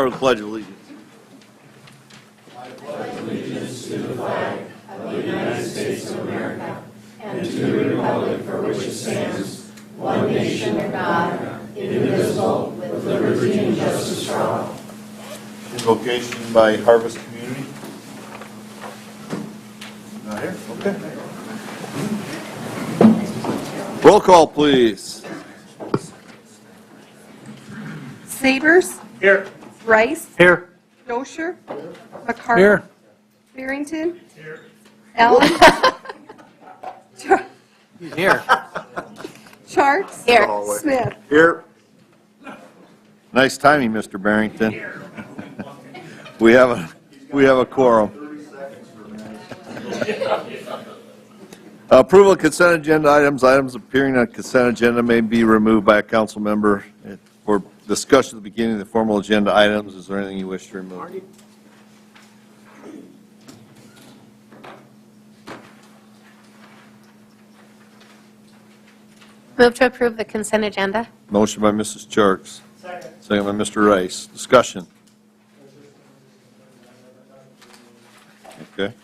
Or the Pledge of Allegiance. I pledge allegiance to the flag of the United States of America and to the republic for which it stands, one nation under God, indivisible, with liberty and justice for all. Invocation by Harvest Community. Not here? Okay. Roll call, please. Sabers. Here. Rice. Here. Dosher. McCarty. Here. Barrington. Here. Allen. Here. Sharps. Here. Smith. Here. Nice timing, Mr. Barrington. We have a quorum. Approval of consent agenda items. Items appearing on consent agenda may be removed by a council member for discussion at the beginning of the formal agenda items. Is there anything you wish to remove? Move to approve the consent agenda. Motion by Mrs. Charks. Second by Mr. Rice. Discussion. Okay.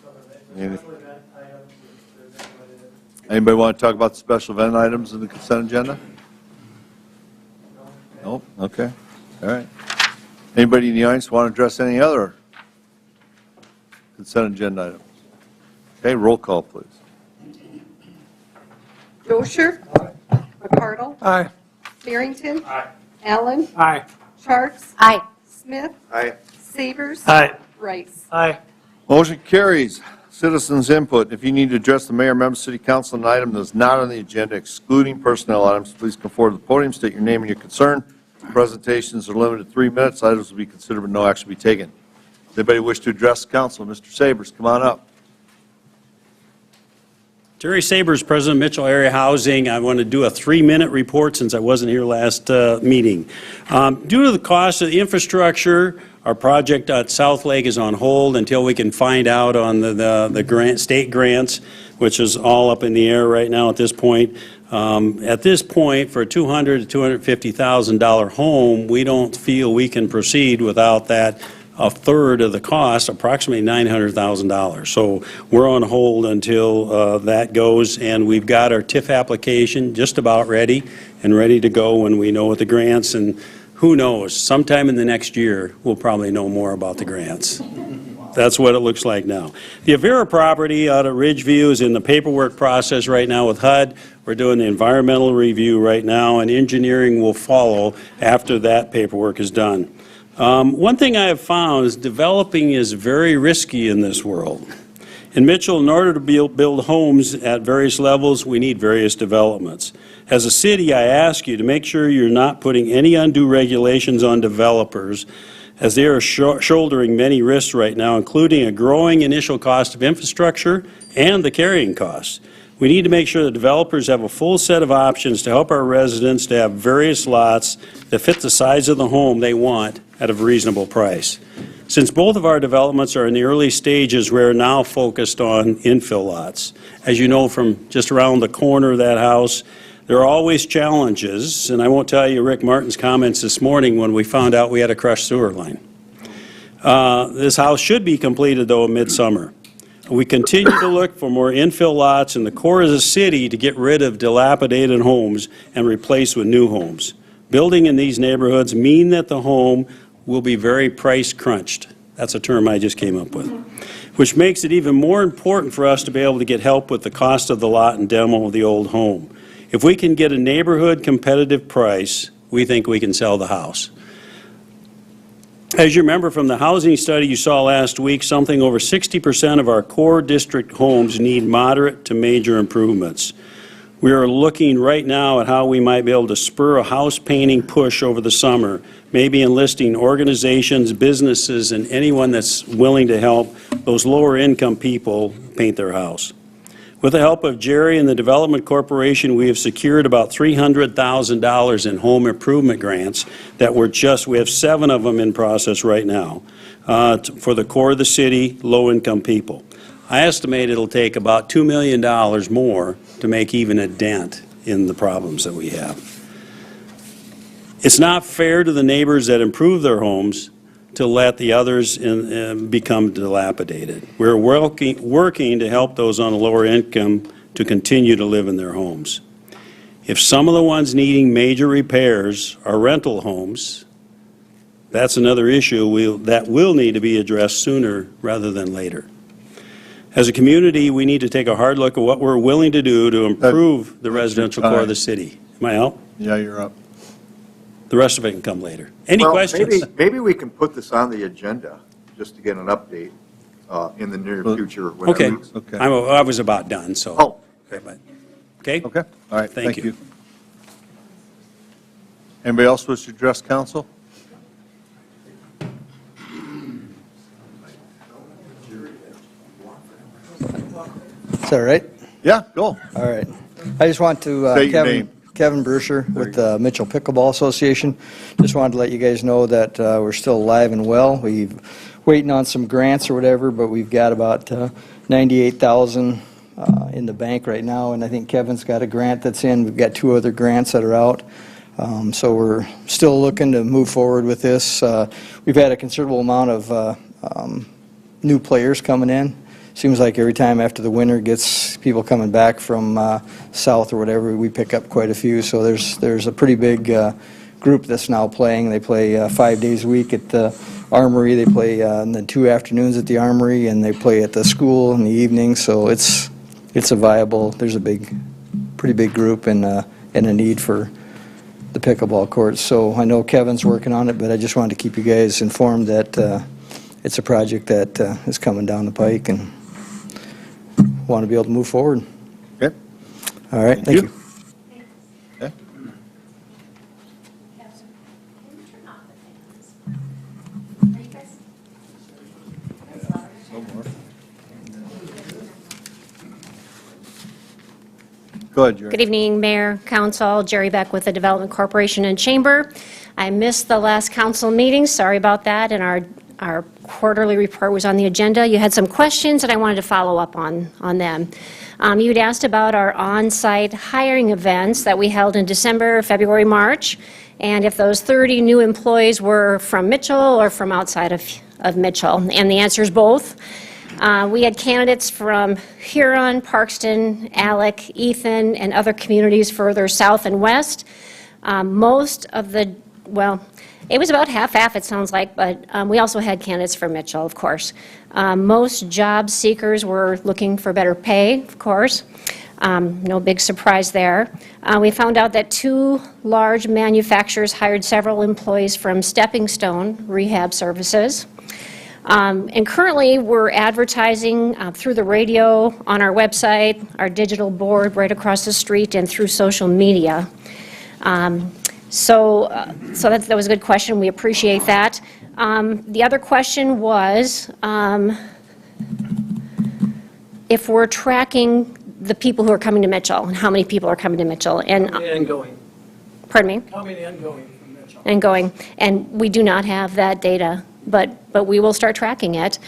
Anybody want to talk about the special event items in the consent agenda? No? Okay. All right. Anybody in the audience want to address any other consent agenda items? Okay, roll call, please. Dosher. McCardle. Aye. Barrington. Allen. Aye. Sharps. Aye. Smith. Aye. Sabers. Aye. Rice. Aye. Motion carries. Citizens input. If you need to address the mayor, members, city council, on an item that is not on the agenda, excluding personnel items, please come forward to the podium, state your name and your concern. Presentations are limited to 3 minutes. Items will be considered, but no action will be taken. Does anybody wish to address the council? Mr. Sabers, come on up. Terry Sabers, President Mitchell Area Housing. I want to do a 3-minute report since I wasn't here last meeting. Due to the cost of the infrastructure, our project at South Lake is on hold until we can find out on the state grants, which is all up in the air right now at this point. At this point, for a $200,000 to $250,000 home, we don't feel we can proceed without that a third of the cost, approximately $900,000. So we're on hold until that goes, and we've got our TIF application just about ready and ready to go when we know what the grants, and who knows, sometime in the next year, we'll probably know more about the grants. That's what it looks like now. The Avera property out at Ridgeview is in the paperwork process right now with HUD. We're doing the environmental review right now, and engineering will follow after that paperwork is done. One thing I have found is developing is very risky in this world. In Mitchell, in order to build homes at various levels, we need various developments. As a city, I ask you to make sure you're not putting any undue regulations on developers, as they are shouldering many risks right now, including a growing initial cost of infrastructure and the carrying costs. We need to make sure that developers have a full set of options to help our residents to have various lots that fit the size of the home they want at a reasonable price. Since both of our developments are in the early stages, we're now focused on infill lots. As you know from just around the corner of that house, there are always challenges, and I won't tell you Rick Martin's comments this morning when we found out we had a crushed sewer line. This house should be completed, though, midsummer. We continue to look for more infill lots in the core of the city to get rid of dilapidated homes and replace with new homes. Building in these neighborhoods mean that the home will be very price crunched. That's a term I just came up with, which makes it even more important for us to be able to get help with the cost of the lot and demo of the old home. If we can get a neighborhood competitive price, we think we can sell the house. As you remember from the housing study you saw last week, something over 60% of our core district homes need moderate to major improvements. We are looking right now at how we might be able to spur a house painting push over the summer, maybe enlisting organizations, businesses, and anyone that's willing to help those lower income people paint their house. With the help of Jerry and the Development Corporation, we have secured about $300,000 in home improvement grants that we have 7 of them in process right now for the core of the city, low-income people. I estimate it'll take about $2 million more to make even a dent in the problems that we have. It's not fair to the neighbors that improve their homes to let the others become dilapidated. We're working to help those on a lower income to continue to live in their homes. If some of the ones needing major repairs are rental homes, that's another issue that will need to be addressed sooner rather than later. As a community, we need to take a hard look at what we're willing to do to improve the residential core of the city. Am I out? Yeah, you're up. The rest of it can come later. Any Well, questions? Maybe we can put this on the agenda, just to get an update in the near future. whenever Okay. we- Okay. I was about done, so. Oh, okay. Okay? Okay, all right, Thank thank you. you. Anybody else wish to address council? Is that right? Yeah, go. All right. I just want to, Say your name. Kevin Brusher with the Mitchell Pickleball Association. Just wanted to let you guys know that we're still alive and well. We're waiting on some grants or whatever, but we've got about 98,000 in the bank right now, and I think Kevin's got a grant that's in. We've got 2 other grants that are out. So we're still looking to move forward with this. We've had a considerable amount of new players coming in. Seems like every time after the winter gets people coming back from south or whatever, we pick up quite a few. So there's a pretty big group that's now playing. They play 5 days a week at the Armory. They play in the 2 afternoons at the Armory, and they play at the school in the evening. So it's a viable. There's a pretty big group and a need for the pickleball courts. So I know Kevin's working on it, but I just wanted to keep you guys informed that it's a project that is coming down the pike, and want to be able to move forward. Okay. All right, thank you. Okay. Go ahead, Jerry. Good evening, Mayor, Council, Jerry Beck with the Development Corporation and Chamber. I missed the last council meeting, sorry about that, and our quarterly report was on the agenda. You had some questions, and I wanted to follow up on them. You had asked about our on-site hiring events that we held in December, February, March, and if those 30 new employees were from Mitchell or from outside of Mitchell, and the answer is both. We had candidates from Huron, Parkston, Alec, Ethan, and other communities further south and west. Most of the, well, it was about half-half, it sounds like, but we also had candidates from Mitchell, of course. Most job seekers were looking for better pay, of course. No big surprise there. We found out that 2 large manufacturers hired several employees from Stepping Stone Rehab Services. And currently, we're advertising through the radio, on our website, our digital board right across the street, and through social media. So that was a good question. We appreciate that. The other question was if we're tracking the people who are coming to Mitchell and how many people are coming to Mitchell. And going. pardon me? Coming and going from Mitchell. And going. And we do not have that data, but we will start tracking it.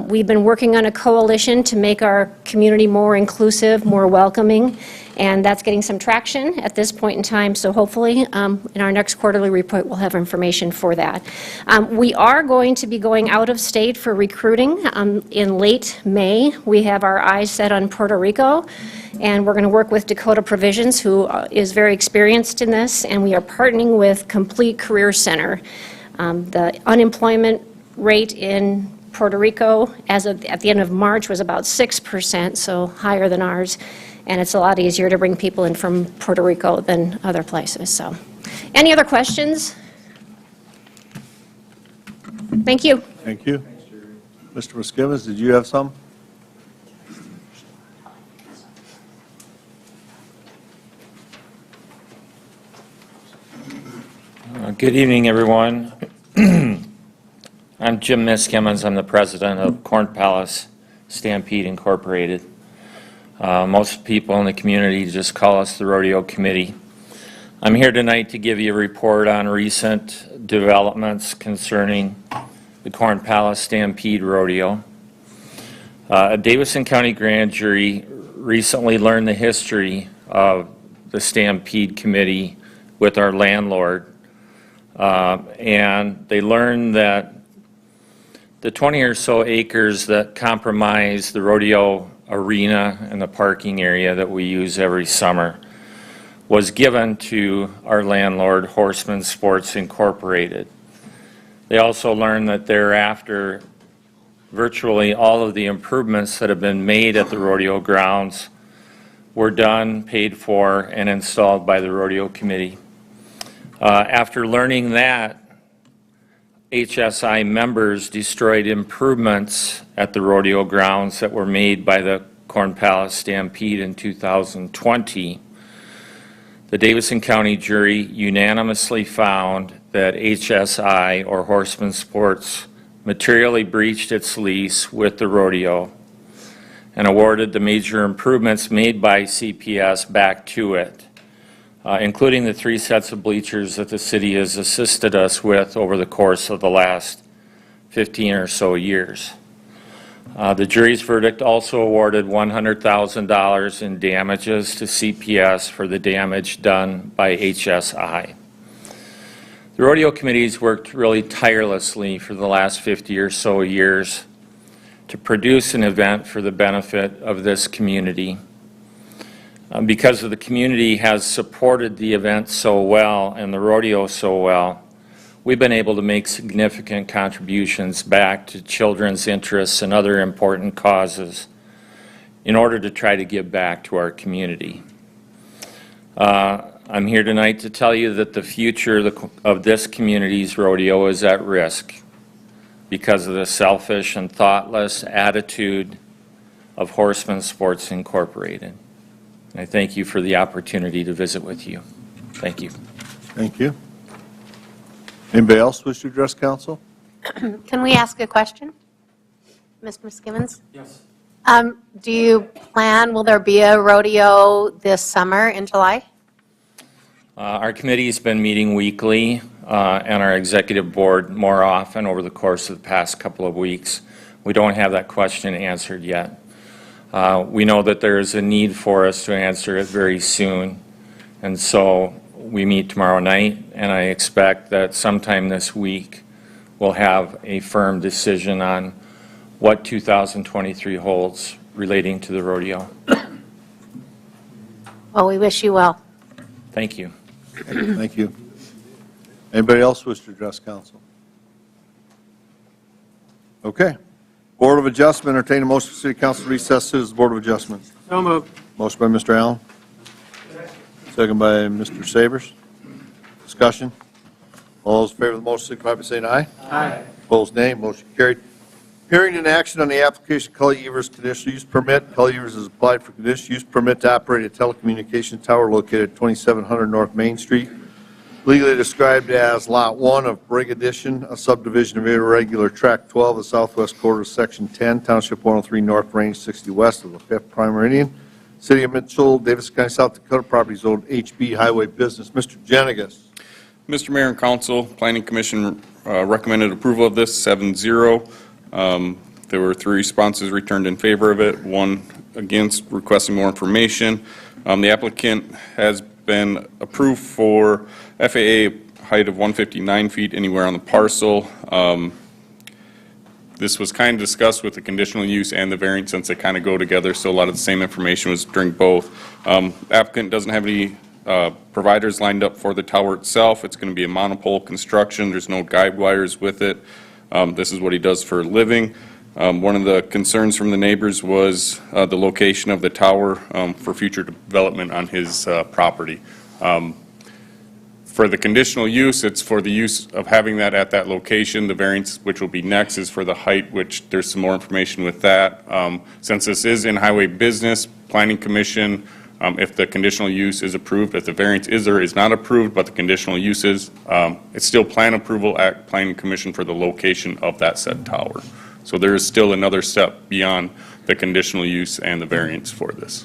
We've been working on a coalition to make our community more inclusive, more welcoming, and that's getting some traction at this point in time. So hopefully, in our next quarterly report, we'll have information for that. We are going to be going out of state for recruiting in late May. We have our eyes set on Puerto Rico, and we're going to work with Dakota Provisions, who is very experienced in this, and we are partnering with Complete Career Center. The unemployment rate in Puerto Rico at the end of March was about 6%, so higher than ours, and it's a lot easier to bring people in from Puerto Rico than other places. So, any other questions? Thank you. Thank you. Mr. Miskevins, did you have some? Good evening, everyone. I'm Jim Miskevins. I'm the president of Corn Palace Stampede Incorporated. Most people in the community just call us the Rodeo Committee. I'm here tonight to give you a report on recent developments concerning the Corn Palace Stampede Rodeo. A Davidson County grand jury recently learned the history of the Stampede Committee with our landlord, and they learned that The 20 or so acres that comprise the rodeo arena and the parking area that we use every summer was given to our landlord, Horseman Sports Incorporated. They also learned that thereafter, virtually all of the improvements that have been made at the rodeo grounds were done, paid for, and installed by the rodeo committee. After learning that, HSI members destroyed improvements at the rodeo grounds that were made by the Corn Palace Stampede in 2020. The Davidson County jury unanimously found that HSI, or Horseman Sports, materially breached its lease with the rodeo and awarded the major improvements made by CPS back to it, including the 3 sets of bleachers that the city has assisted us with over the course of the last 15 or so years. The jury's verdict also awarded $100,000 in damages to CPS for the damage done by HSI. The rodeo committee's worked really tirelessly for the last 50 or so years to produce an event for the benefit of this community. Because the community has supported the event so well and the rodeo so well, we've been able to make significant contributions back to children's interests and other important causes in order to try to give back to our community. I'm here tonight to tell you that the future of this community's rodeo is at risk because of the selfish and thoughtless attitude of Horseman Sports Incorporated. And I thank you for the opportunity to visit with you. Thank you. Thank you. Anybody else wish to address council? Can we ask a question? Mr. Skimmons? Yes. Do you plan, will there be a rodeo this summer in July? Our committee's been meeting weekly, and our executive board more often over the course of the past couple of weeks. We don't have that question answered yet. We know that there is a need for us to answer it very soon, and so we meet tomorrow night, and I expect that sometime this week we'll have a firm decision on what 2023 holds relating to the rodeo. Well, we wish you well. Thank you. Thank you. Anybody else wish to address council? Okay. Board of Adjustment, entertain a motion for City Council recess to the Board of Adjustment. So moved. Motion by Mr. Allen. Second by Mr. Sabers. Discussion. All those in favor of the motion signify by saying aye. Aye. Opposed, nay. Motion carried. Hearing and action on the application of Cully Evers conditional use permit. Cully Evers has applied for conditional use permit to operate a telecommunications tower located at 2700 North Main Street, legally described as Lot 1 of Brig Addition, a subdivision of irregular Tract 12 of Southwest Quarter, Section 10, Township 103 North, Range 60 West of the 5th Prime Meridian, City of Mitchell, Davidson County, South Dakota, property zoned HB Highway Business. Mr. Jenigas. Mr. Mayor and Council, Planning Commission recommended approval of this 7-0. There were 3 responses returned in favor of it, 1 against, requesting more information. The applicant has been approved for FAA height of 159 feet anywhere on the parcel. This was kind of discussed with the conditional use and the variance since they kind of go together, so a lot of the same information was during both. Applicant doesn't have any providers lined up for the tower itself. It's going to be a monopole construction. There's no guide wires with it. This is what he does for a living. One of the concerns from the neighbors was the location of the tower for future development on his property. For the conditional use, it's for the use of having that at that location. The variance, which will be next, is for the height, which there's some more information with that. Since this is in highway business, Planning Commission, if the conditional use is approved, if the variance is or is not approved, but the conditional use is, it's still plan approval at Planning Commission for the location of that said tower. So there is still another step beyond the conditional use and the variance for this.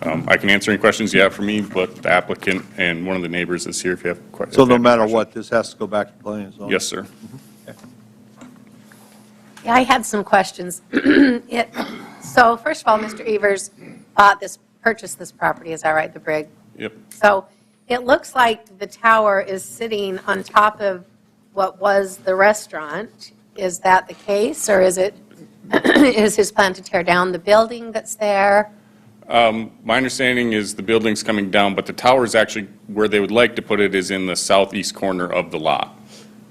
I can answer any questions you have for me, but the applicant and one of the neighbors is here if you have questions. So no matter what, this has to go back to planning and zoning? Yes, sir. Yeah, I had some questions. So first of all, Mr. Evers purchased this property, is that right, the Brig? Yep. So it looks like the tower is sitting on top of what was the restaurant. is that the case, or is it, is his plan to tear down the building that's there? My understanding is the building's coming down, but the tower is actually, where they would like to put it is in the southeast corner of the lot.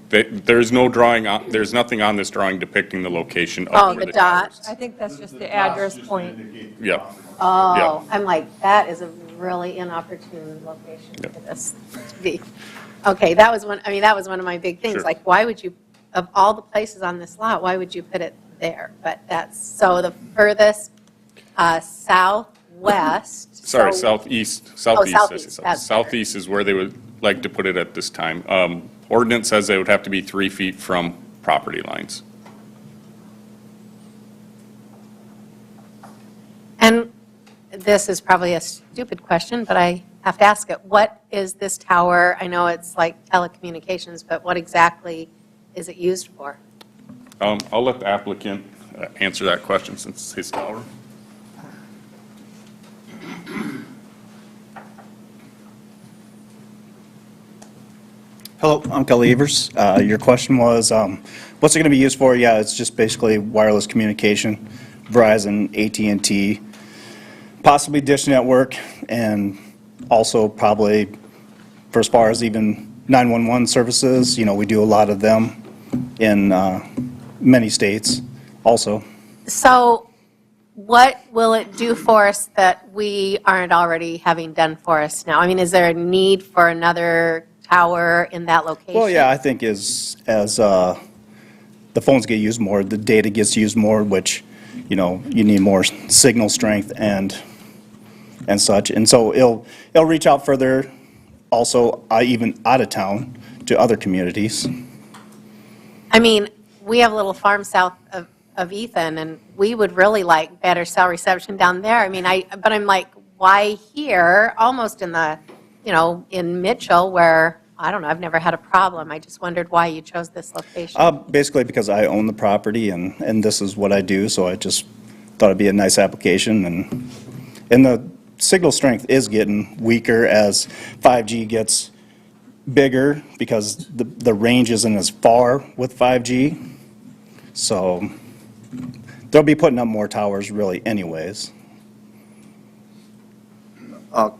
There's no drawing, there's nothing on this drawing depicting the location of Oh, where the tower dot. is. I think that's just the address point. Yeah. Oh, I'm like, that is a really inopportune location for this to be. Okay, that was one, I mean, that was one of my big things, Sure. like, why would you, of all the places on this lot, why would you put it there? But that's, so the furthest southwest. Sorry, so- southeast, southeast, I said that's better. southeast is where they would like to put it at this time. Ordinance says they would have to be 3 feet from property lines. And this is probably a stupid question, but I have to ask it. What is this tower? I know it's like telecommunications, but what exactly is it used for? I'll let the applicant answer that question since it's his tower. Hello, I'm Kelly Evers. Your question was, what's it going to be used for? Yeah, it's just basically wireless communication, Verizon, AT&T, possibly Dish Network, and also probably for as far as even 911 services. You know, we do a lot of them in many states also. So what will it do for us that we aren't already having done for us now? I mean, is there a need for another tower in that location? Well, yeah, I think as the phones get used more, the data gets used more, which, you know, you need more signal strength and such. And so it'll reach out further, also even out of town to other communities. I mean, we have a little farm south of Ethan, and we would really like better cell reception down there. I mean, but I'm like, why here? Almost in the, you know, in Mitchell, where, I don't know, I've never had a problem. I just wondered why you chose this location. Basically because I own the property and this is what I do, so I just thought it'd be a nice application. And the signal strength is getting weaker as 5G gets bigger because the range isn't as far with 5G. So they'll be putting up more towers really anyways.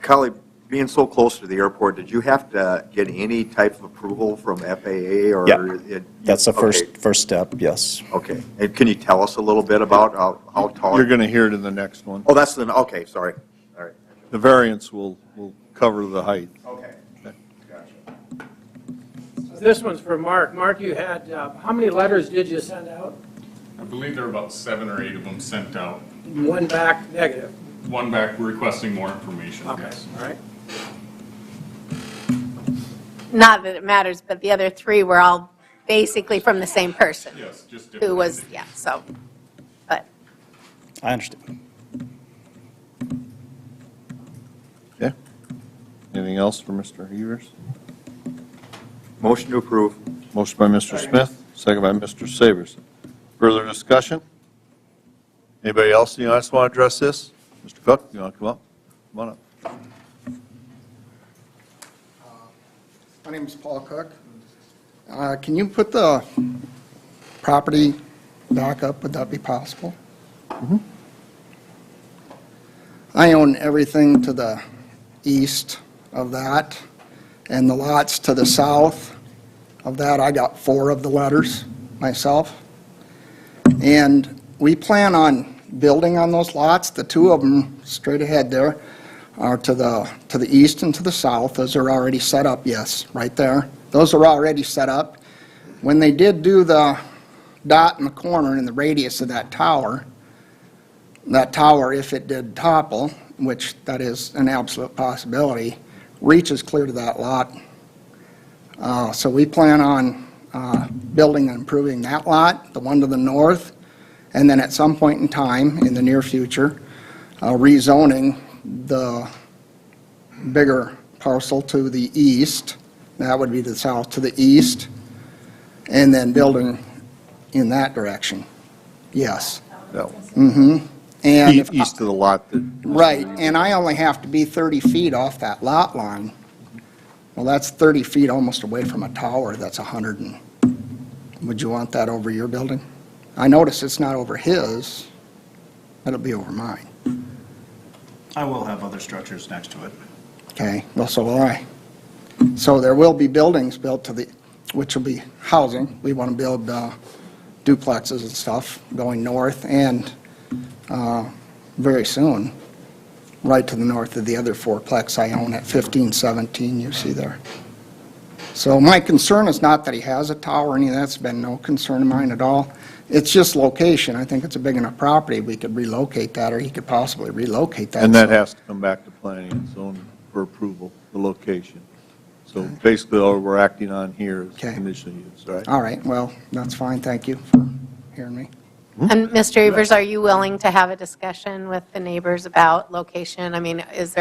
Kelly, being so close to the airport, did you have to get any type of approval from FAA or? Yeah, that's the Okay. first step, yes. Okay, and can you tell us a little bit about how tall? You're going to hear it in the next one. Oh, that's the, okay, sorry, all right. The variance will cover the height. Okay. This one's for Mark. Mark, you had, how many letters did you send out? I believe there are about 7 or 8 of them sent out. One back negative. One back requesting more information. Okay, yes. all right. Not that it matters, but the other three were all basically from the same person. Yes, just Who different. was, yeah, so, but, I understand. Okay. Anything else for Mr. Evers? Motion to approve. Motion by Mr. Smith, second by Mr. Savers. Further discussion? Anybody else in the audience want to address this? Mr. Cook, you want to come up? Come on up. My name is Paul Cook. Can you put the property back up? Would that be possible? I own everything to the east of that, and the lots to the south of that, I got 4 of the letters myself. And we plan on building on those lots. The 2 of them straight ahead there are to the east and to the south. Those are already set up, yes, right there. Those are already set up. When they did do the dot in the corner in the radius of that tower, if it did topple, which that is an absolute possibility, reaches clear to that lot. So we plan on building and improving that lot, the one to the north, and then at some point in time in the near future, rezoning the bigger parcel to the east, that would be to the south, to the east, and then building in that direction. Yes. That one. And if, East of the lot that. right, and I only have to be 30 feet off that lot line. Well, that's 30 feet almost away from a tower that's 100 and Would you want that over your building? I notice it's not over his, it'll be over mine. I will have other structures next to it. Okay, well, so will I. So there will be buildings built to the, which will be housing. We want to build duplexes and stuff going north and very soon, right to the north of the other fourplex I own at 1517, you see there. So my concern is not that he has a tower or any of that's been no concern of mine at all. It's just location. I think it's a big enough property. We could relocate that, or he could possibly relocate that. And that has to come back to planning and zoning for approval, the location. So basically, all we're acting on here is Okay. conditional use, right? All right, well, that's fine. Thank you for hearing me. And Mr. Evers, are you willing to have a discussion with the neighbors about location? I mean, is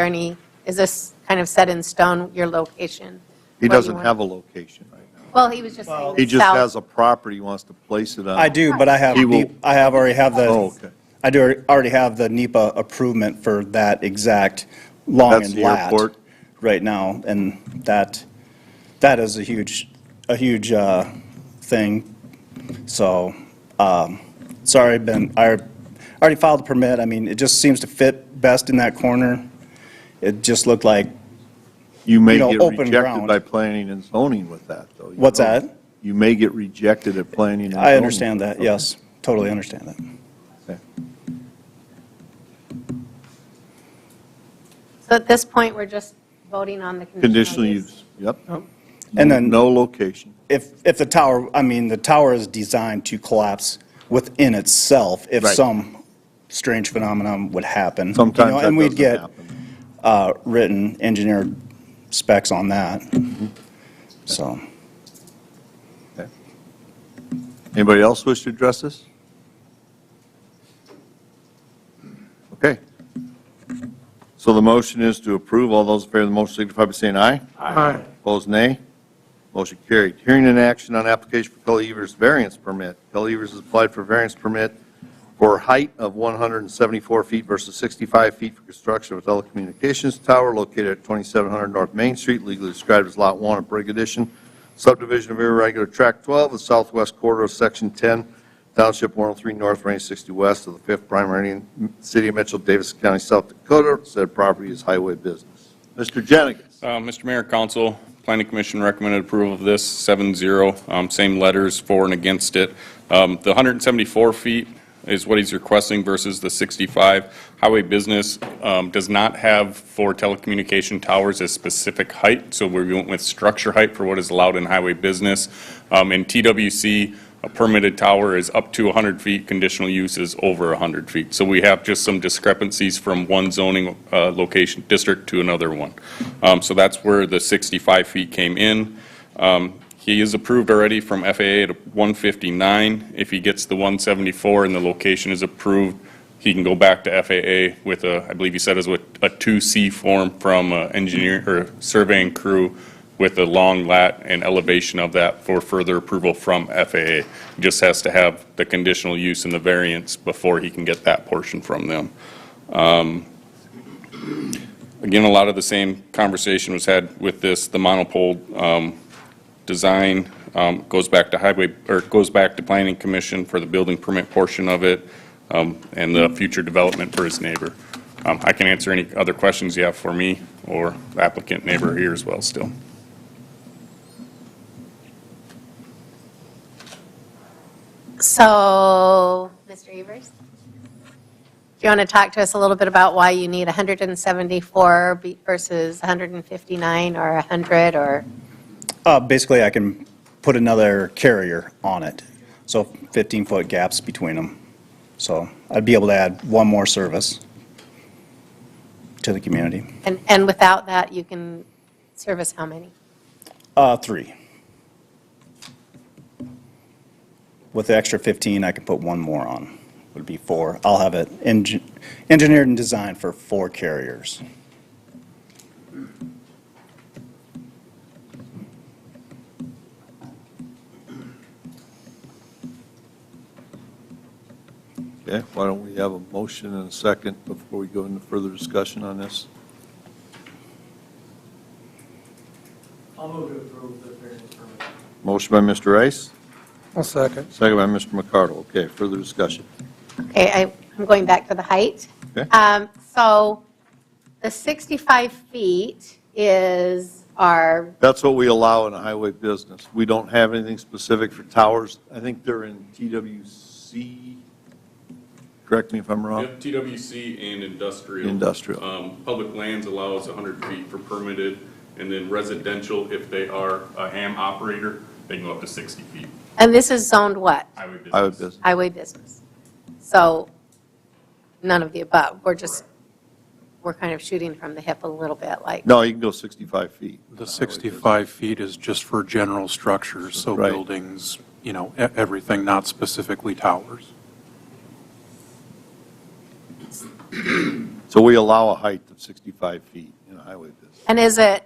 this kind of set in stone, your location? He What you doesn't want? have a location right now. Well, he was just saying He just south. has a property he wants to place it on. I do, but I have, He will- already have the. Oh, okay. I do already have the NEPA approval for that exact long That's and the lat airport? right now, and that is a huge thing. So, sorry, Ben, I already filed the permit. I mean, it just seems to fit best in that corner. It just looked like, You may you know, get open rejected ground. by planning and zoning with that, though. You What's know. that? You may get rejected at planning and zoning. I understand that, Okay. yes, totally understand that. Okay. So at this point, we're just voting on the Conditional use, yep. And then- No location. If the tower, I mean, the tower is designed to collapse within itself if Right. some strange phenomenon would happen. you Sometimes know, that and we'd doesn't get happen. written engineered specs on that. So, Okay. Anybody else wish to address this? Okay. So the motion is to approve. All those in favor of the motion signify by saying aye. Aye. Opposed, nay. Motion carried. Hearing and action on application for Kelly Evers variance permit. Kelly Evers has applied for variance permit for height of 174 feet versus 65 feet for construction of a telecommunications tower located at 2700 North Main Street, legally described as Lot 1 of Brig Addition, subdivision of irregular Tract 12, the southwest quarter of Section 10, Township 103 North, Range 60 West of the 5th Primary City of Mitchell, Davis County, South Dakota. Said property is highway business. Mr. Jennings. Mr. Mayor, Council, Planning Commission recommended approval of this, 7-0, same letters for and against it. The 174 feet is what he's requesting versus the 65. Highway Business does not have for telecommunication towers a specific height, so we went with structure height for what is allowed in Highway Business. In TWC, a permitted tower is up to 100 feet, conditional use is over 100 feet. So we have just some discrepancies from one zoning location district to another one. So that's where the 65 feet came in. He is approved already from FAA to 159. If he gets the 174 and the location is approved, he can go back to FAA with a, I believe he said, is with a 2C form from engineer or surveying crew with a long lat and elevation of that for further approval from FAA. He just has to have the conditional use and the variance before he can get that portion from them. Again, a lot of the same conversation was had with this, the monopole design goes back to highway, or goes back to Planning Commission for the building permit portion of it, and the future development for his neighbor. I can answer any other questions you have for me or the applicant neighbor here as well still. So, Mr. Evers, do you want to talk to us a little bit about why you need 174 versus 159 or 100 or? basically, I can put another carrier on it, so 15-foot gaps between them. So I'd be able to add one more service to the community. And without that, you can service how many? 3. With the extra 15, I can put one more on, would be 4. I'll have it engineered and designed for 4 carriers. Okay, why don't we have a motion and a second before we go into further discussion on this? I'll move to approve the variance permit. Motion by Mr. Rice, I'll second. Second by Mr. McCardle. Okay, further discussion. Okay, I'm going back to the height. Okay. So the 65 feet is our, That's what we allow in a highway business. We don't have anything specific for towers. I think they're in TWC. Correct me if I'm wrong. Yep, TWC and industrial. Industrial. Public lands allows 100 feet for permitted, and then residential, if they are a ham operator, they can go up to 60 feet. and this is zoned what? Highway business. Highway business. Highway business. So none of the above. We're kind of shooting from the hip a little bit, like, No, you can go 65 feet. The 65 feet is just for general structures, so Right. buildings, everything, not specifically towers. So we allow a height of 65 feet in a highway business. and is it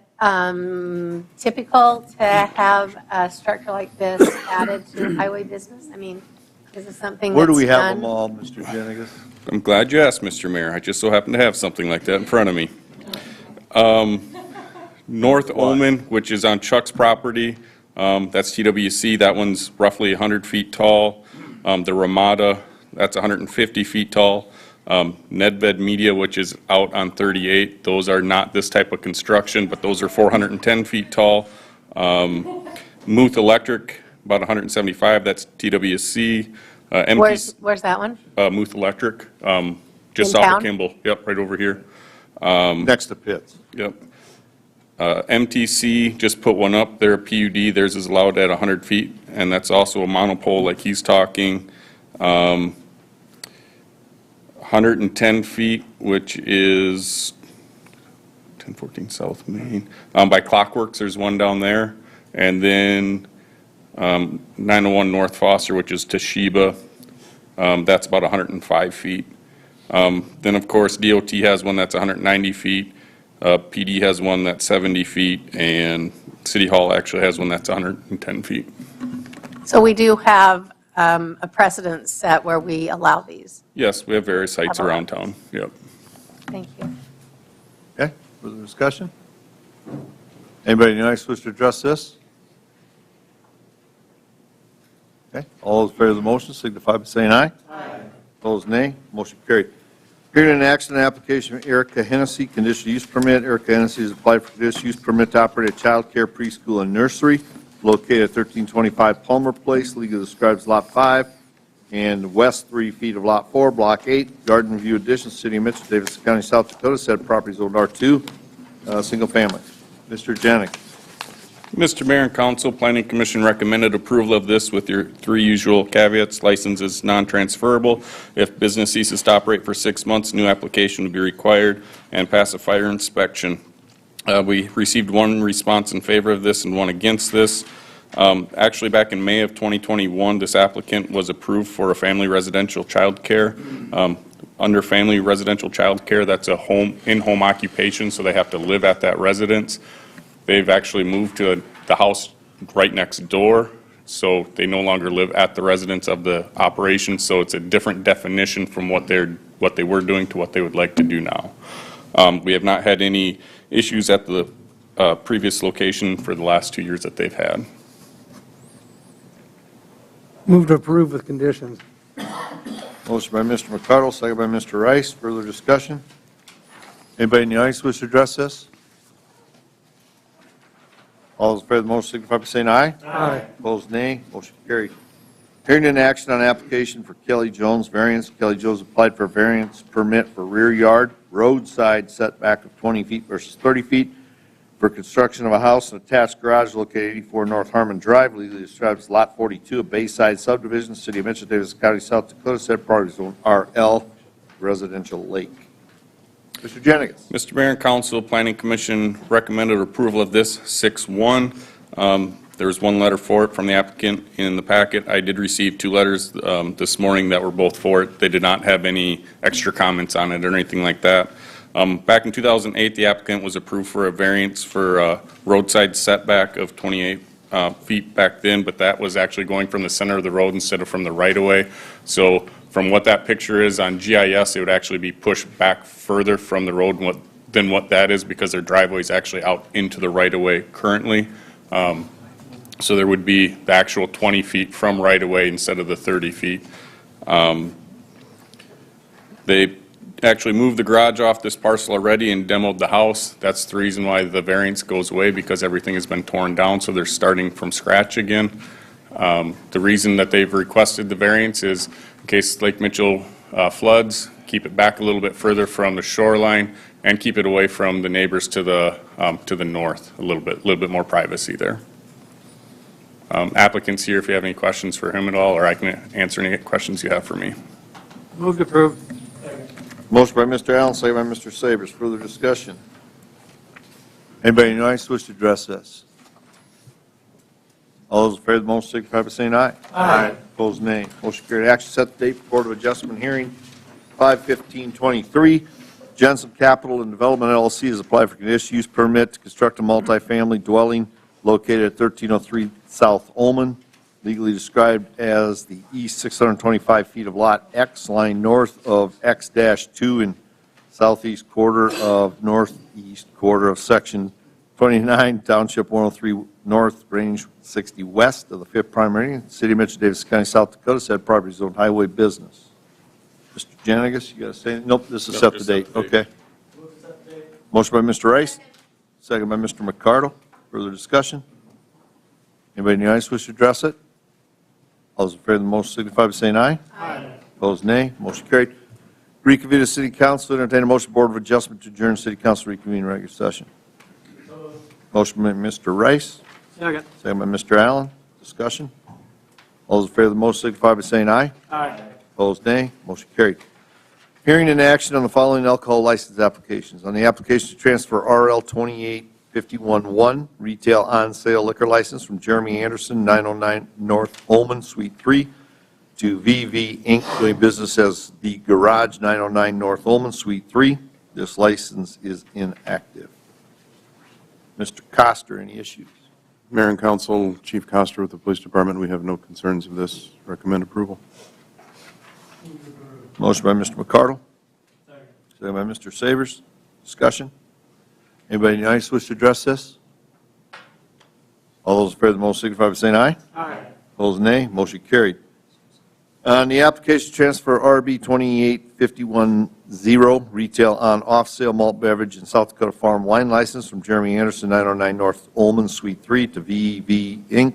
typical to have a structure like this added to highway business? I mean, is it something that's Where done? do we have them all, Mr. Jenigas? I'm glad you asked, Mr. Mayor. I just so happen to have something like that in front of me. North Omen, which is on Chuck's property, that's TWC. That one's roughly 100 feet tall. The Ramada, that's 150 feet tall. Nedved Media, which is out on 38, those are not this type of construction, but those are 410 feet tall. Muth Electric, about 175, that's TWC. Where's that one? Muth Electric, just In south town? of Kimball. Yep, right over here. Next to Pitts. Yep. MTC just put one up, their PUD, theirs is allowed at 100 feet, and that's also a monopole like he's talking. 110 feet, which is 1014 South Main. By Clockworks, there's one down there. And then 901 North Foster, which is Toshiba, that's about 105 feet. Then, of course, DOT has one that's 190 feet. PD has one that's 70 feet, and City Hall actually has one that's 110 feet. So we do have a precedent set where we allow these. Yes, we have various sites Have a around lot. town, yep. Thank you. Okay, further discussion? Anybody in the audience wish to address this? Okay, all those in favor of the motion signify by saying aye. Aye. Opposed, nay. Motion carried. Hearing an action on application of Erica Hennessy, conditional use permit. Erica Hennessy has applied for conditional use permit to operate a child care preschool and nursery located at 1325 Palmer Place, legally describes Lot 5, and west 3 feet of Lot 4, Block 8, Garden View Addition, City of Mitchell, Davidson County, South Dakota. Said property is zoned R2, single family. Mr. Janik. Mr. Mayor and Council, Planning Commission recommended approval of this with your three usual caveats. License is non-transferable. If business ceases to operate for 6 months, new application will be required and pass a fire inspection. We received one response in favor of this and one against this. Actually, back in May of 2021, this applicant was approved for a family residential child care. Under family residential child care, that's a in-home occupation, so they have to live at that residence. They've actually moved to the house right next door, so they no longer live at the residence of the operation, so it's a different definition from what they were doing to what they would like to do now. We have not had any issues at the previous location for the last 2 years that they've had. Move to approve with conditions. Motion by Mr. McCardle, second by Mr. Rice. Further discussion? Anybody in the audience wish to address this? All those in favor of the motion signify by saying aye. Aye. Opposed, nay. Motion carried. Hearing an action on application for Kelly Jones variance. Kelly Jones applied for a variance permit for rear yard roadside setback of 20 feet versus 30 feet for construction of a house and attached garage located 84 North Harmon Drive, legally described as Lot 42 of Bayside subdivision, City of Mitchell, Davis County, South Dakota. Said property is on RL Residential Lake. Mr. Jenigas. Mr. Mayor and Council, Planning Commission recommended approval of this 6-1. There was one letter for it from the applicant in the packet. I did receive 2 letters this morning that were both for it. They did not have any extra comments on it or anything like that. Back in 2008, the applicant was approved for a variance for a roadside setback of 28 feet back then, but that was actually going from the center of the road instead of from the right-of-way. So from what that picture is on GIS, it would actually be pushed back further from the road than what that is, because their driveway is actually out into the right-of-way currently. So there would be the actual 20 feet from right-of-way instead of the 30 feet. They actually moved the garage off this parcel already and demoed the house. That's the reason why the variance goes away, because everything has been torn down, so they're starting from scratch again. The reason that they've requested the variance is in case Lake Mitchell floods, keep it back a little bit further from the shoreline and keep it away from the neighbors to the north, a little bit more privacy there. Applicant's here if you have any questions for him at all, or I can answer any questions you have for me. Move to approve. Motion by Mr. Allen, second by Mr. Sabers. Further discussion? Anybody in the audience wish to address this? All those in favor of the motion signify by saying aye. Aye. Opposed, nay. Motion carried. Action set the date for Board of Adjustment hearing, 5/15/23. Jensen Capital and Development LLC has applied for conditional use permit to construct a multifamily dwelling located at 1303 South Olman, legally described as the east 625 feet of Lot X, lying north of X-2 and southeast quarter of northeast quarter of Section 29, Township 103 North, Range 60 West of the 5th primary, City of Mitchell, Davis County, South Dakota. Said property is zoned highway business. Mr. Janigas, you got to say, nope, this is set the date. Okay. Motion by Mr. Rice, second by Mr. McCardle. Further discussion? Anybody in the audience wish to address it? All those in favor of the motion signify by saying aye. Aye. Opposed, nay. Motion carried. Reconvene the City Council. Entertain a motion, Board of Adjustment, to adjourn City Council reconvene regular session. Motion by Mr. Rice, Second. second by Mr. Allen. Discussion? All those in favor of the motion signify by saying aye. Aye. Opposed, nay. Motion carried. Hearing and action on the following alcohol license applications. On the application to transfer RL 28511 retail on-sale liquor license from Jeremy Anderson, 909 North Olman, Suite 3, to VV Inc., doing business as The Garage, 909 North Olman, Suite 3. This license is inactive. Mr. Coster, any issues? Mayor and Council, Chief Coster with the Police Department, we have no concerns of this. Recommend approval. Motion by Mr. McCardle. Second by Mr. Sabers. Discussion? Anybody in the audience wish to address this? All those in favor of the motion signify by saying aye. Aye. Opposed, nay. Motion carried. On the application to transfer RB 28510 retail on off-sale malt beverage and South Dakota Farm wine license from Jeremy Anderson, 909 North Olman, Suite 3, to VV Inc.,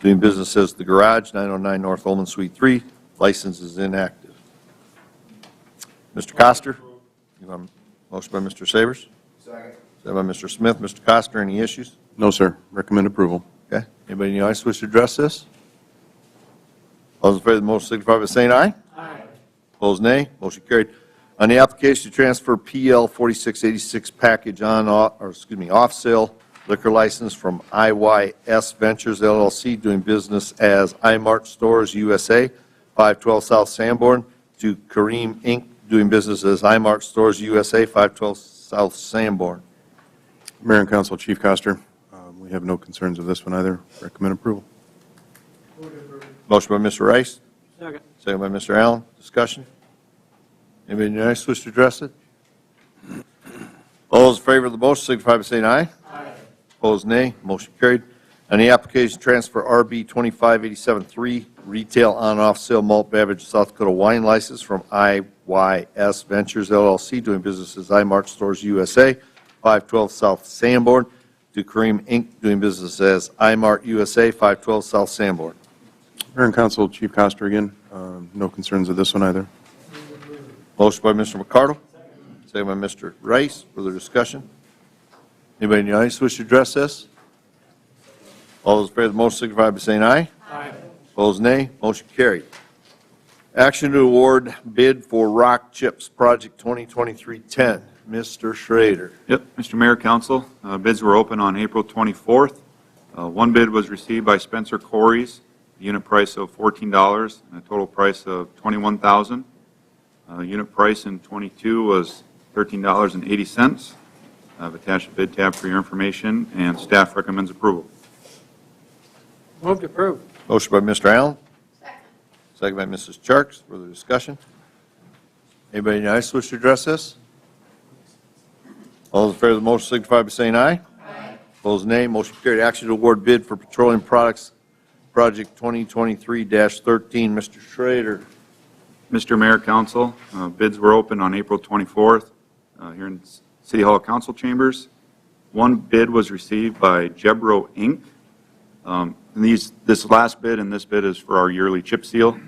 doing business as The Garage, 909 North Olman, Suite 3. License is inactive. Mr. Coster? You want a motion by Mr. Sabers? Second by Mr. Smith. Mr. Coster, any issues? No, sir. Recommend approval. Okay. Anybody in the audience wish to address this? All those in favor of the motion signify by saying aye. Aye. Opposed, nay. Motion carried. On the application to transfer PL 4686 package off-sale liquor license from IYS Ventures LLC, doing business as iMart Stores USA, 512 South Sanborn, to Kareem Inc., doing business as iMart Stores USA, 512 South Sanborn. Mayor and Council, Chief Coster, we have no concerns of this one either. Recommend approval. Motion by Mr. Rice, Second. second by Mr. Allen. Discussion? Anybody in the audience wish to address it? All those in favor of the motion signify by saying aye. Aye. Opposed, nay. Motion carried. On the application to transfer RB 25873 retail on-off sale malt beverage South Dakota wine license from IYS Ventures LLC, doing business as iMart Stores USA, 512 South Sanborn, to Kareem Inc., doing business as iMart USA, 512 South Sanborn. Mayor and Council, Chief Coster again, no concerns of this one either. Motion by Mr. McCardle, second by Mr. Rice. Further discussion? Anybody in the audience wish to address this? All those in favor of the motion signify by saying aye. Aye. Opposed, nay. Motion carried. Action to award bid for rock chips, project 2023-10. Mr. Schrader. Yep, Mr. Mayor, Council, bids were open on April 24th. One bid was received by Spencer Corey's, unit price of $14 and a total price of $21,000. Unit price in 22 was $13.80. I've attached a bid tab for your information, and staff recommends approval. Move to approve. Motion by Mr. Allen. Second by Mrs. Charks. Further discussion? Anybody in the audience wish to address this? All those in favor of the motion signify by saying aye. Aye. Opposed, nay. Motion carried. Action to award bid for petroleum products, project 2023-13. Mr. Schrader. Mr. Mayor, Council, bids were opened on April 24th here in City Hall Council Chambers. One bid was received by Jebro Inc. And this last bid and this bid is for our yearly chip seal.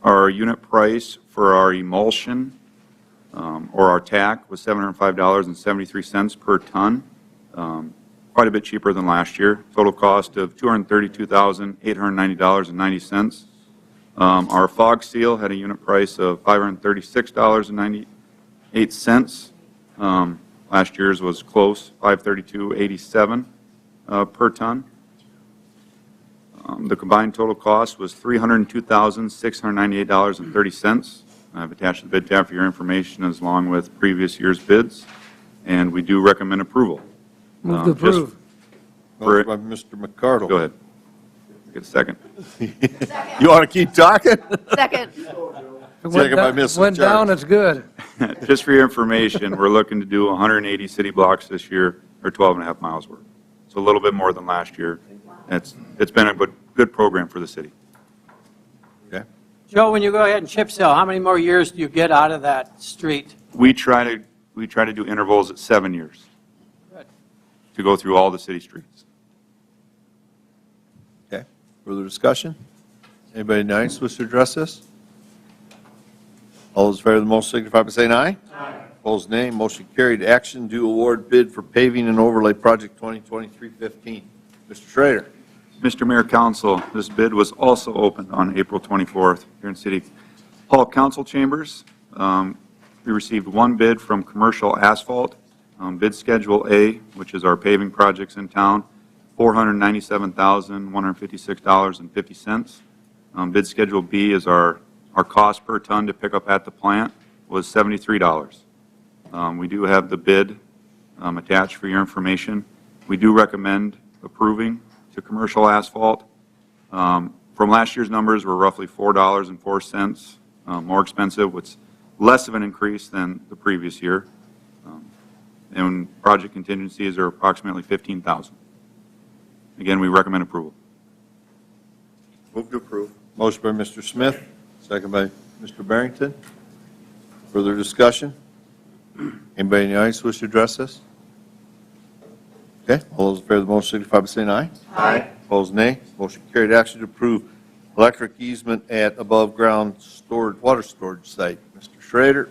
Our unit price for our emulsion or our tack was $705.73 per ton, quite a bit cheaper than last year. Total cost of $232,890.90. Our fog seal had a unit price of $536.98. Last year's was close, $532.87 per ton. The combined total cost was $302,698.30. I've attached the bid tab for your information as long with previous year's bids, and we do recommend approval. Move to approve. Motion by Mr. McCardle. Go ahead. Get a second. You want to keep talking? Second. Second by Mrs. Went down, Jarvis. it's good. Just for your information, we're looking to do 180 city blocks this year, or 12 and a half miles worth. So a little bit more than last year. It's been a good program for the city. Okay. Joe, when you go ahead and chip seal, how many more years do you get out of that street? We try to do intervals at 7 years Good. to go through all the city streets. Okay. Further discussion? Anybody nice wish to address this? All those in favor of the motion signify by saying aye. Aye. Opposed, nay. Motion carried. Action to award bid for paving and overlay project 2023-15. Mr. Schrader. Mr. Mayor, Council, this bid was also opened on April 24th here in City Hall Council Chambers. We received one bid from Commercial Asphalt, bid Schedule A, which is our paving projects in town, $497,156.50. Bid Schedule B is our cost per ton to pick up at the plant was $73. We do have the bid attached for your information. We do recommend approving to Commercial Asphalt. From last year's numbers, we're roughly $4.04 more expensive, which is less of an increase than the previous year. And project contingencies are approximately $15,000. Again, we recommend approval. Move to approve. Motion by Mr. Smith, second by Mr. Barrington. Further discussion? Anybody in the audience wish to address this? Okay, all those in favor of the motion signify by saying aye. Aye. Opposed, nay. Motion carried. Action to approve electric easement at above-ground storage, water storage site. Mr. Schrader.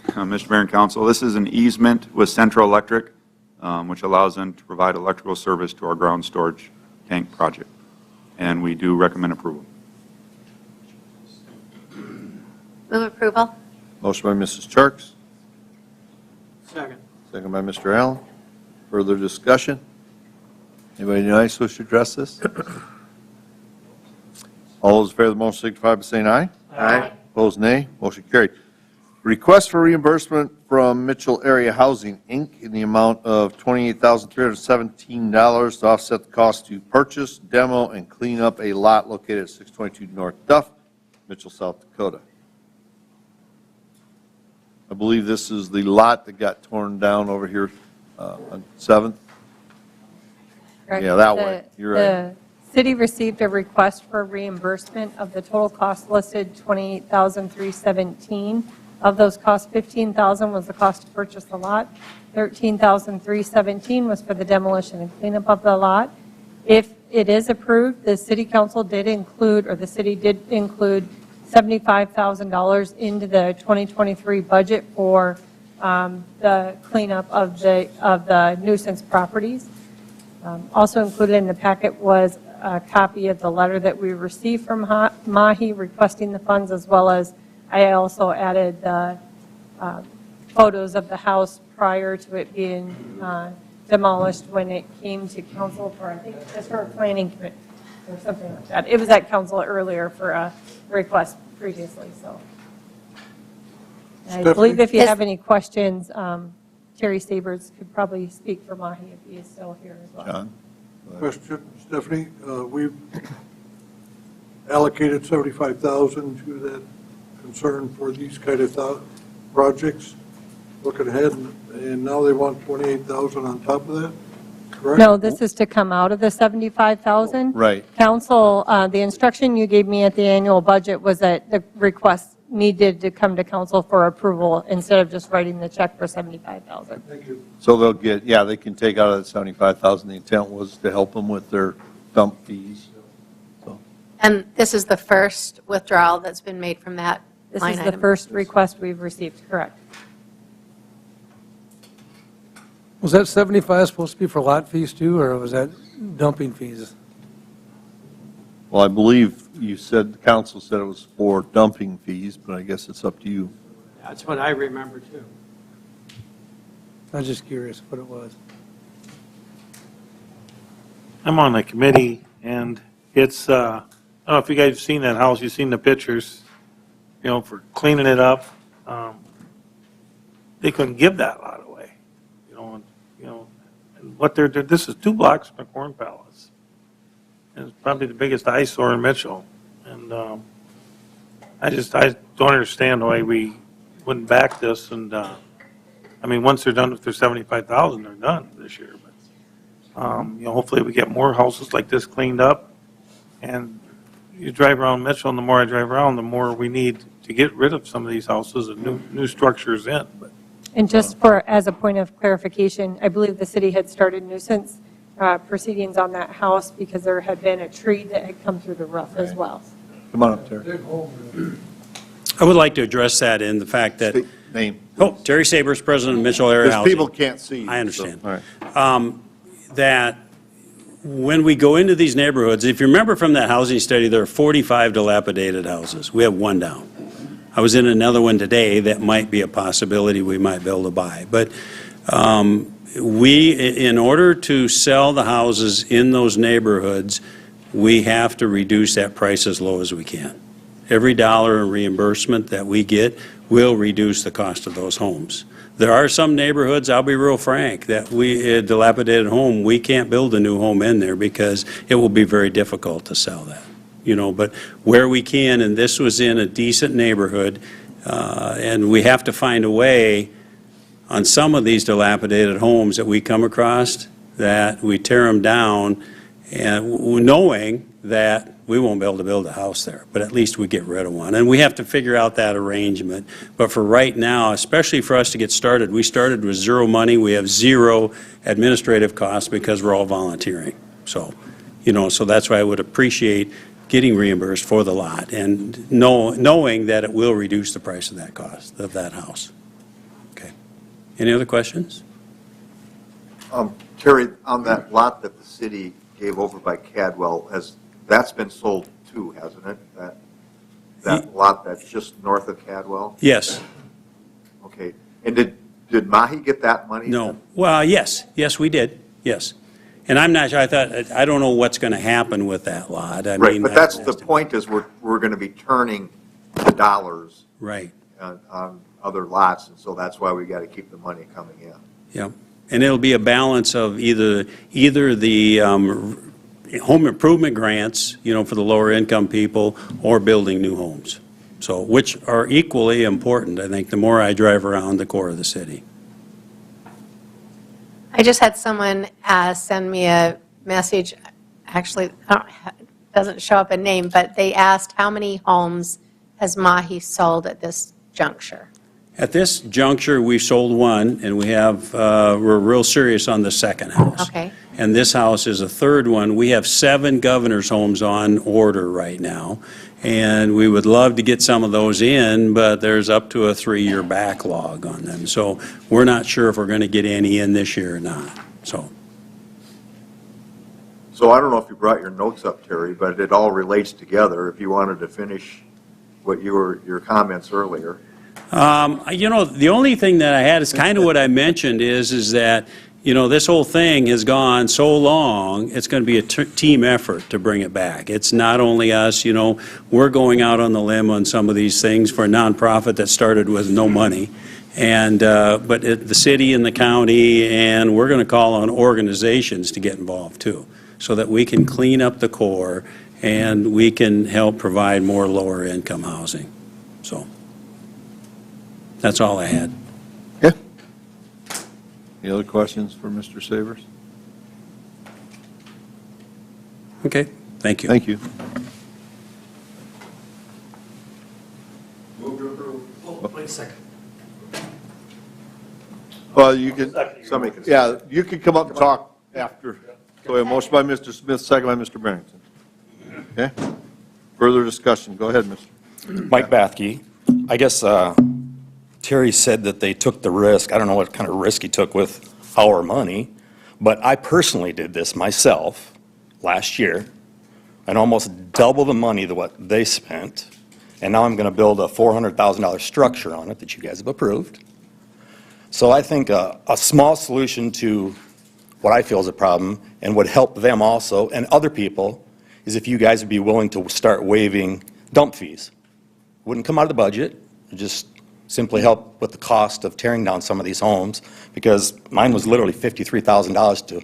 Mr. Mayor and Council, this is an easement with Central Electric, which allows them to provide electrical service to our ground storage tank project. And we do recommend approval. Move approval. Motion by Mrs. Charks, Second. second by Mr. Allen. Further discussion? Anybody in the audience wish to address this? All those in favor of the motion signify by saying aye. Aye. Opposed, nay. Motion carried. Request for reimbursement from Mitchell Area Housing, Inc. in the amount of $28,317 to offset the cost to purchase, demo, and clean up a lot located at 622 North Duff, Mitchell, South Dakota. I believe this is the lot that got torn down over here on 7th. Correct. Yeah, that way. You're right. The city received a request for reimbursement of the total cost listed, $28,317. Of those costs, $15,000 was the cost to purchase the lot. $13,317 was for the demolition and cleanup of the lot. If it is approved, the city council did include, or the city did include $75,000 into the 2023 budget for the cleanup of the nuisance properties. Also included in the packet was a copy of the letter that we received from Mahi requesting the funds, as well as I also added the photos of the house prior to it being demolished when it came to council for, I think, just for a planning committee or something like that. It was at council earlier for a request previously, so. And I believe if you have any questions, Terry Sabers could probably speak for Mahi if he is still here as well. John? Question, Stephanie. We've allocated $75,000 to that concern for these kind of projects. looking ahead, and now they want 28,000 on top of that, correct? No, this is to come out of the 75,000. Right. Council, the instruction you gave me at the annual budget was that the request needed to come to council for approval instead of just writing the check for 75,000. Thank you. So they'll get, yeah, they can take out of that 75,000. The intent was to help them with their dump fees. And this is the first withdrawal that's been made from that This line is the item. first request we've received, correct? Was that 75 supposed to be for lot fees too, or was that dumping fees? Well, I believe you said, the council said it was for dumping fees, but I guess it's up to you. That's what I remember too. I was just curious what it was. I'm on the committee, and it's, I don't know if you guys have seen that house, you've seen the pictures, for cleaning it up. They couldn't give that lot away, and what they're doing, this is 2 blocks from the Corn Palace. And it's probably the biggest eyesore in Mitchell, and I don't understand why we wouldn't back this, and, once they're done with their 75,000, they're done this year, but, hopefully we get more houses like this cleaned up, and you drive around Mitchell, and the more I drive around, the more we need to get rid of some of these houses and new structures in, but. And just as a point of clarification, I believe the city had started nuisance proceedings on that house because there had been a tree that had come through the roof as well. Come on up, Terry. I would like to address that in the fact that, Name. Terry Sabers, President of Mitchell Area Because Housing. people can't see. I understand. So, all right. That when we go into these neighborhoods, if you remember from that housing study, there are 45 dilapidated houses. We have 1 down. I was in another one today that might be a possibility we might be able to buy. But in order to sell the houses in those neighborhoods, we have to reduce that price as low as we can. Every dollar in reimbursement that we get will reduce the cost of those homes. There are some neighborhoods, I'll be real frank, that a dilapidated home, we can't build a new home in there because it will be very difficult to sell that. But where we can, and this was in a decent neighborhood, and we have to find a way on some of these dilapidated homes that we come across, that we tear them down, and knowing that we won't be able to build a house there, but at least we get rid of one. And we have to figure out that arrangement. But for right now, especially for us to get started, we started with 0 money. We have 0 administrative costs because we're all volunteering. So, so that's why I would appreciate getting reimbursed for the lot and knowing that it will reduce the price of that cost, of that house. Okay. Any other questions? Terry, on that lot that the city gave over by Cadwell, that's been sold too, hasn't it? That lot that's just north of Cadwell? Yes. Okay. And did Mahi get that money? No. Well, yes. Yes, we did. Yes. And I'm not sure, I don't know what's going to happen with that lot. Right, but that's the point, is we're going to be turning the dollars. Right. On other lots, and so that's why we got to keep the money coming in. Yeah. And it'll be a balance of either the home improvement grants, for the lower income people, or building new homes. So, which are equally important, I think, the more I drive around the core of the city. I just had someone send me a message, actually, it doesn't show up a name, but they asked how many homes has Mahi sold at this juncture? At this juncture, we've sold 1, and we're real serious on the second house. Okay. And this house is a 3rd one. We have 7 governor's homes on order right now, and we would love to get some of those in, but there's up to a 3-year backlog on them. So we're not sure if we're going to get any in this year or not. So I don't know if you brought your notes up, Terry, but it all relates together. If you wanted to finish what your comments earlier. The only thing that I had is kind of what I mentioned is that, this whole thing has gone so long, it's going to be a team effort to bring it back. It's not only us, we're going out on the limb on some of these things for a nonprofit that started with no money. And, but the city and the county, and we're going to call on organizations to get involved too, so that we can clean up the core and we can help provide more lower income housing. So that's all I had. Yeah. Any other questions for Mr. Savers? Okay, thank you. Thank you. Wait a second. Well, you can, Somebody can. yeah, you can come up and talk after. So we have a motion by Mr. Smith, second by Mr. Barrington. Okay? Further discussion. Go ahead, Mr. Mike Bathke. I guess Terry said that they took the risk. I don't know what kind of risk he took with our money, but I personally did this myself last year and almost double the money than what they spent. And now I'm going to build a $400,000 structure on it that you guys have approved. So I think a small solution to what I feel is a problem and would help them also and other people is if you guys would be willing to start waiving dump fees. Wouldn't come out of the budget, it'd just simply help with the cost of tearing down some of these homes, because mine was literally $53,000 to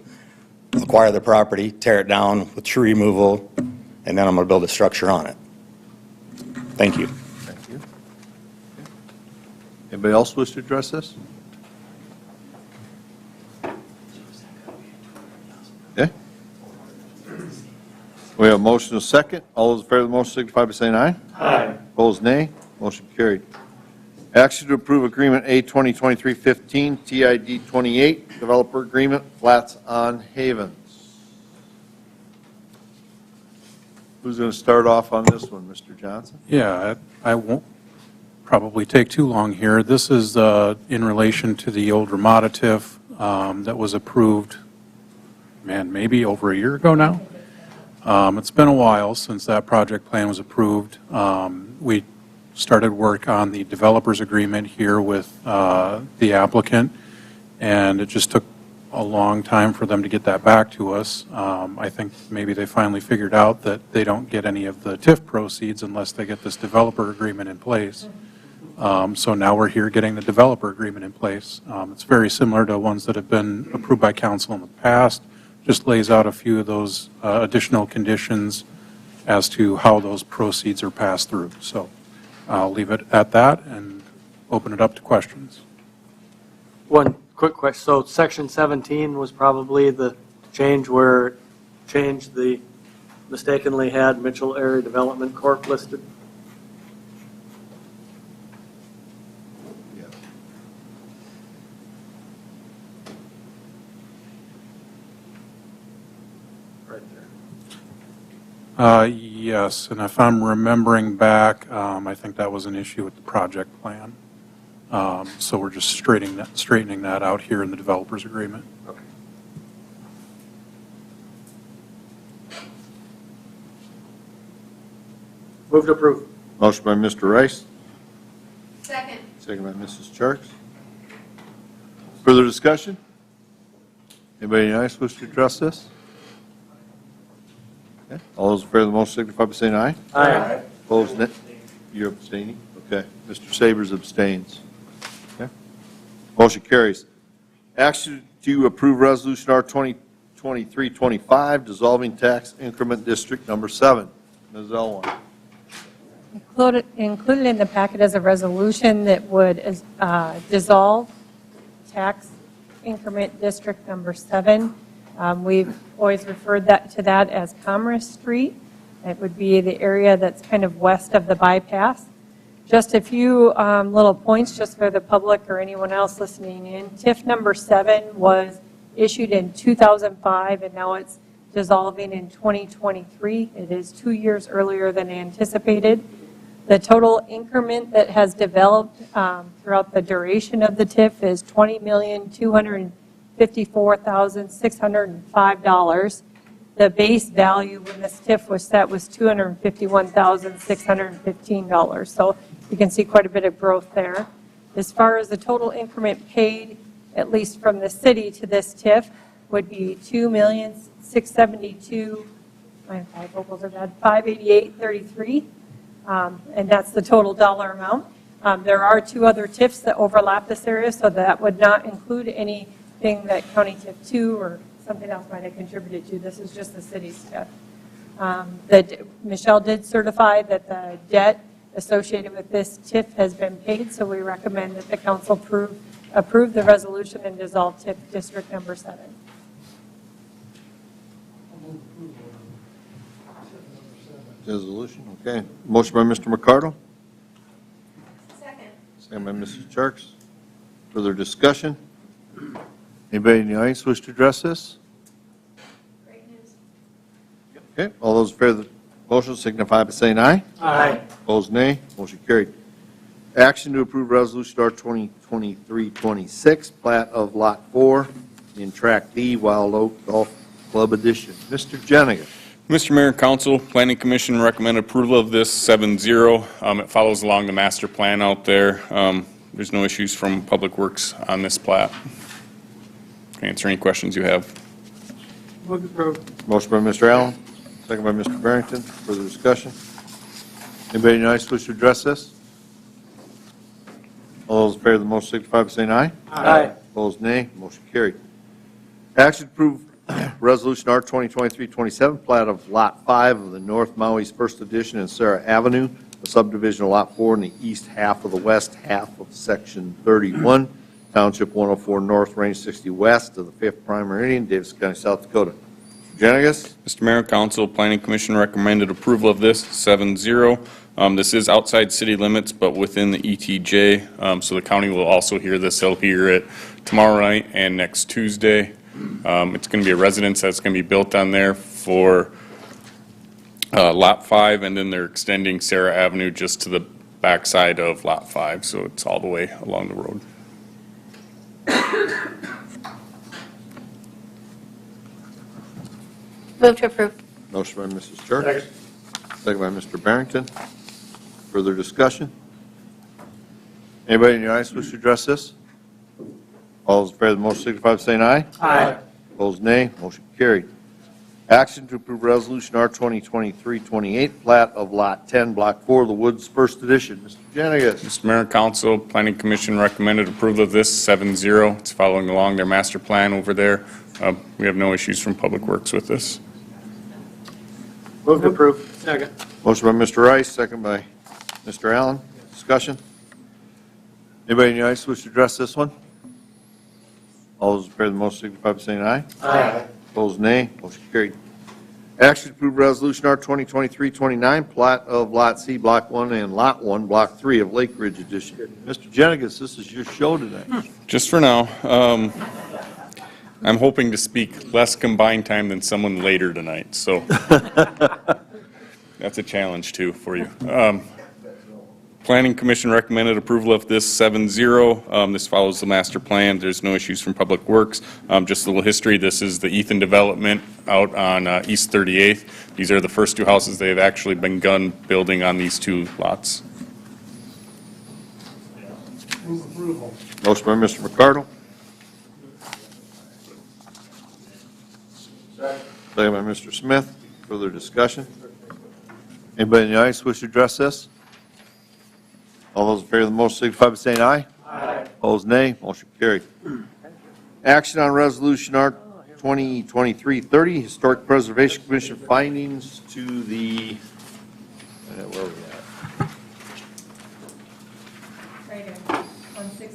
acquire the property, tear it down with tree removal, and then I'm going to build a structure on it. Thank you. Thank you. Anybody else wish to address this? Okay. We have a motion and a second. All those in favor of the motion signify by saying aye. Aye. Opposed, nay. Motion carried. Action to approve Agreement A 2023-15, TID 28, Developer Agreement, Flats on Havens. Who's going to start off on this one, Mr. Johnson? Yeah, I won't probably take too long here. This is in relation to the old Ramada TIF that was approved, man, maybe over a year ago now. It's been a while since that project plan was approved. We started work on the developer's agreement here with the applicant, and it just took a long time for them to get that back to us. I think maybe they finally figured out that they don't get any of the TIF proceeds unless they get this developer agreement in place. So now we're here getting the developer agreement in place. It's very similar to ones that have been approved by council in the past. Just lays out a few of those additional conditions as to how those proceeds are passed through. So I'll leave it at that and open it up to questions. One quick question. So section 17 was probably the change where it changed the, mistakenly had Mitchell Area Development Corp. listed? Right there. Yes, and if I'm remembering back, I think that was an issue with the project plan. So we're just straightening that out here in the developer's agreement. Okay. Move to approve. Motion by Mr. Rice, Second. second by Mrs. Charks. Further discussion? Anybody else wish to address this? Okay. All those in favor of the motion signify by saying aye. Aye. Opposed, nay? You're abstaining? Okay. Mr. Savers abstains. Okay. Motion carries. Action to approve Resolution R 2023-25, dissolving tax increment district number 7. Ms. Elwin. Included in the packet is a resolution that would dissolve tax increment district number 7. We've always referred to that as Commerce Street. It would be the area that's kind of west of the bypass. Just a few little points just for the public or anyone else listening in. TIF number 7 was issued in 2005, and now it's dissolving in 2023. It is 2 years earlier than anticipated. The total increment that has developed throughout the duration of the TIF is $20,254,605. The base value when this TIF was set was $251,615. So you can see quite a bit of growth there. As far as the total increment paid, at least from the city to this TIF, would be $2,672,588.33. And that's the total dollar amount. There are 2 other TIFs that overlap this area, so that would not include anything that County TIF 2 or something else might have contributed to. This is just the city's TIF. Michelle did certify that the debt associated with this TIF has been paid, so we recommend that the council approve the resolution and dissolve TIF District Number 7. Resolution, okay. Motion by Mr. McCardle, Second. second by Mrs. Charks. Further discussion? Anybody in the audience wish to address this? Great news. Okay, all those in favor of the motion signify by saying aye. Aye. Opposed, nay. Motion carried. Action to approve Resolution R 2023-26, plat of Lot 4 in Tract D, Wild Oak Golf Club Edition. Mr. Jenigan. Mr. Mayor and Council, Planning Commission recommend approval of this 7-0. It follows along the master plan out there. There's no issues from Public Works on this plat. Can answer any questions you have. Move to approve. Motion by Mr. Allen, second by Mr. Barrington. Further discussion? Anybody in the audience wish to address this? All those in favor of the motion signify by saying aye. Aye. Opposed, nay. Motion carried. Action to approve Resolution R 2023-27, plat of Lot 5 of the North Maui's First Edition in Sarah Avenue, a subdivision of Lot 4 in the east half of the west half of Section 31, Township 104 North, Range 60 West of the 5th Prime Meridian, Davis County, South Dakota. Jenigas? Mr. Mayor and Council, Planning Commission recommended approval of this 7-0. This is outside city limits, but within the ETJ, so the county will also hear this. They'll hear it tomorrow night and next Tuesday. It's going to be a residence that's going to be built on there for Lot 5, and then they're extending Sarah Avenue just to the backside of Lot 5, so it's all the way along the road. Move to approve. Motion by Mrs. Church. Second by Mr. Barrington. Further discussion? Anybody in the audience wish to address this? All those in favor of the motion signify by saying aye. Aye. Opposed, nay. Motion carried. Action to approve Resolution R 2023-28, plat of Lot 10, Block 4, the Woods First Edition. Mr. Jenigas. Mr. Mayor and Council, Planning Commission recommended approval of this 7-0. It's following along their master plan over there. We have no issues from Public Works with this. Move to approve. Second. Motion by Mr. Rice, second by Mr. Allen. Discussion? Anybody in the audience wish to address this one? All those in favor of the motion signify by saying aye. Aye. Opposed, nay. Motion carried. Action to approve Resolution R 2023-29, plat of Lot C, Block 1, and Lot 1, Block 3 of Lake Ridge Edition. Mr. Jenigas, this is your show tonight. Just for now, I'm hoping to speak less combined time than someone later tonight, so that's a challenge too for you. Planning Commission recommended approval of this 7-0. This follows the master plan. There's no issues from Public Works. Just a little history. This is the Ethan development out on East 38th. These are the first two houses they've actually begun building on these two lots. Motion by Mr. McCardle. Second by Mr. Smith. Further discussion? Anybody in the audience wish to address this? All those in favor of the motion signify by saying aye. Aye. Opposed, nay. Motion carried. Action on Resolution R 2023-30, Historic Preservation Commission findings to the, where are we Right here.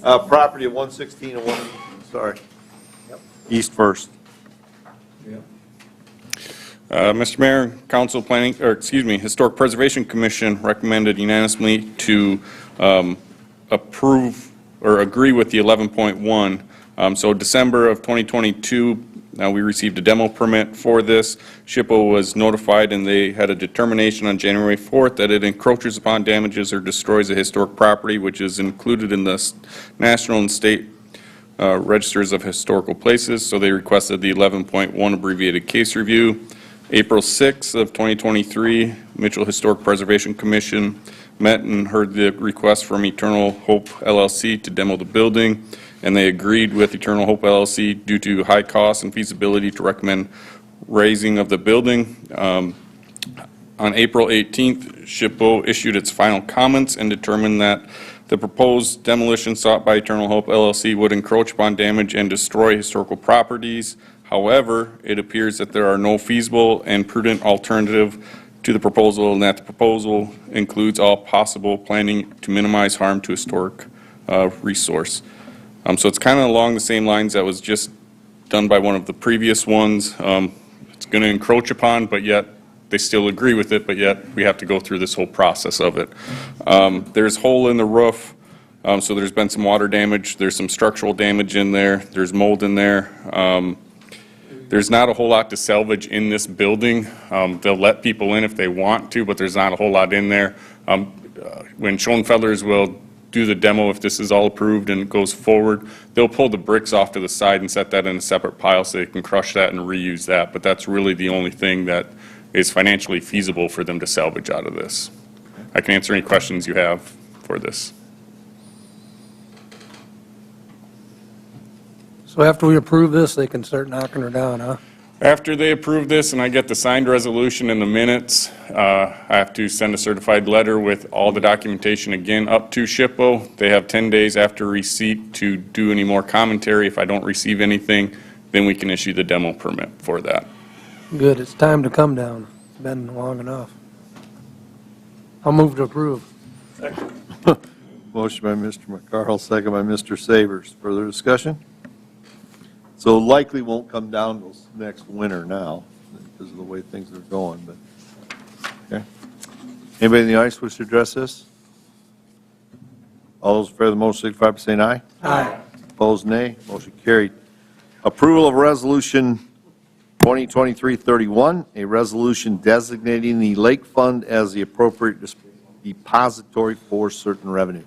at? Property of 116 and 1, sorry. East First. Mr. Mayor, Council Planning, or excuse me, Historic Preservation Commission recommended unanimously to approve or agree with the 11.1. So December of 2022, we received a demo permit for this. SHPO was notified and they had a determination on January 4th that it encroaches upon, damages, or destroys a historic property which is included in the national and state registers of historical places. So they requested the 11.1 abbreviated case review. April 6th of 2023, Mitchell Historic Preservation Commission met and heard the request from Eternal Hope LLC to demo the building, and they agreed with Eternal Hope LLC due to high cost and feasibility to recommend raising of the building. On April 18th, SHPO issued its final comments and determined that the proposed demolition sought by Eternal Hope LLC would encroach upon, damage, and destroy historical properties. However, it appears that there are no feasible and prudent alternative to the proposal, and that the proposal includes all possible planning to minimize harm to historic resource. So it's kind of along the same lines that was just done by one of the previous ones. It's going to encroach upon, but yet they still agree with it, but yet we have to go through this whole process of it. There's hole in the roof, so there's been some water damage. There's some structural damage in there. There's mold in there. There's not a whole lot to salvage in this building. They'll let people in if they want to, but there's not a whole lot in there. When Schoenfelders will do the demo, if this is all approved and goes forward, they'll pull the bricks off to the side and set that in a separate pile so they can crush that and reuse that. But that's really the only thing that is financially feasible for them to salvage out of this. I can answer any questions you have for this. So after we approve this, they can start knocking her down, huh? After they approve this and I get the signed resolution in the minutes, I have to send a certified letter with all the documentation again up to SHPO. They have 10 days after receipt to do any more commentary. If I don't receive anything, then we can issue the demo permit for that. Good, it's time to come down. It's been long enough. I'll move to approve. Motion by Mr. McCarl, second by Mr. Savers. Further discussion? So likely won't come down till next winter now because of the way things are going, but, okay. Anybody in the audience wish to address this? All those in favor of the motion signify by saying aye. Aye. Opposed, nay. Motion carried. Approval of Resolution 2023-31, a resolution designating the Lake Fund as the appropriate depository for certain revenue.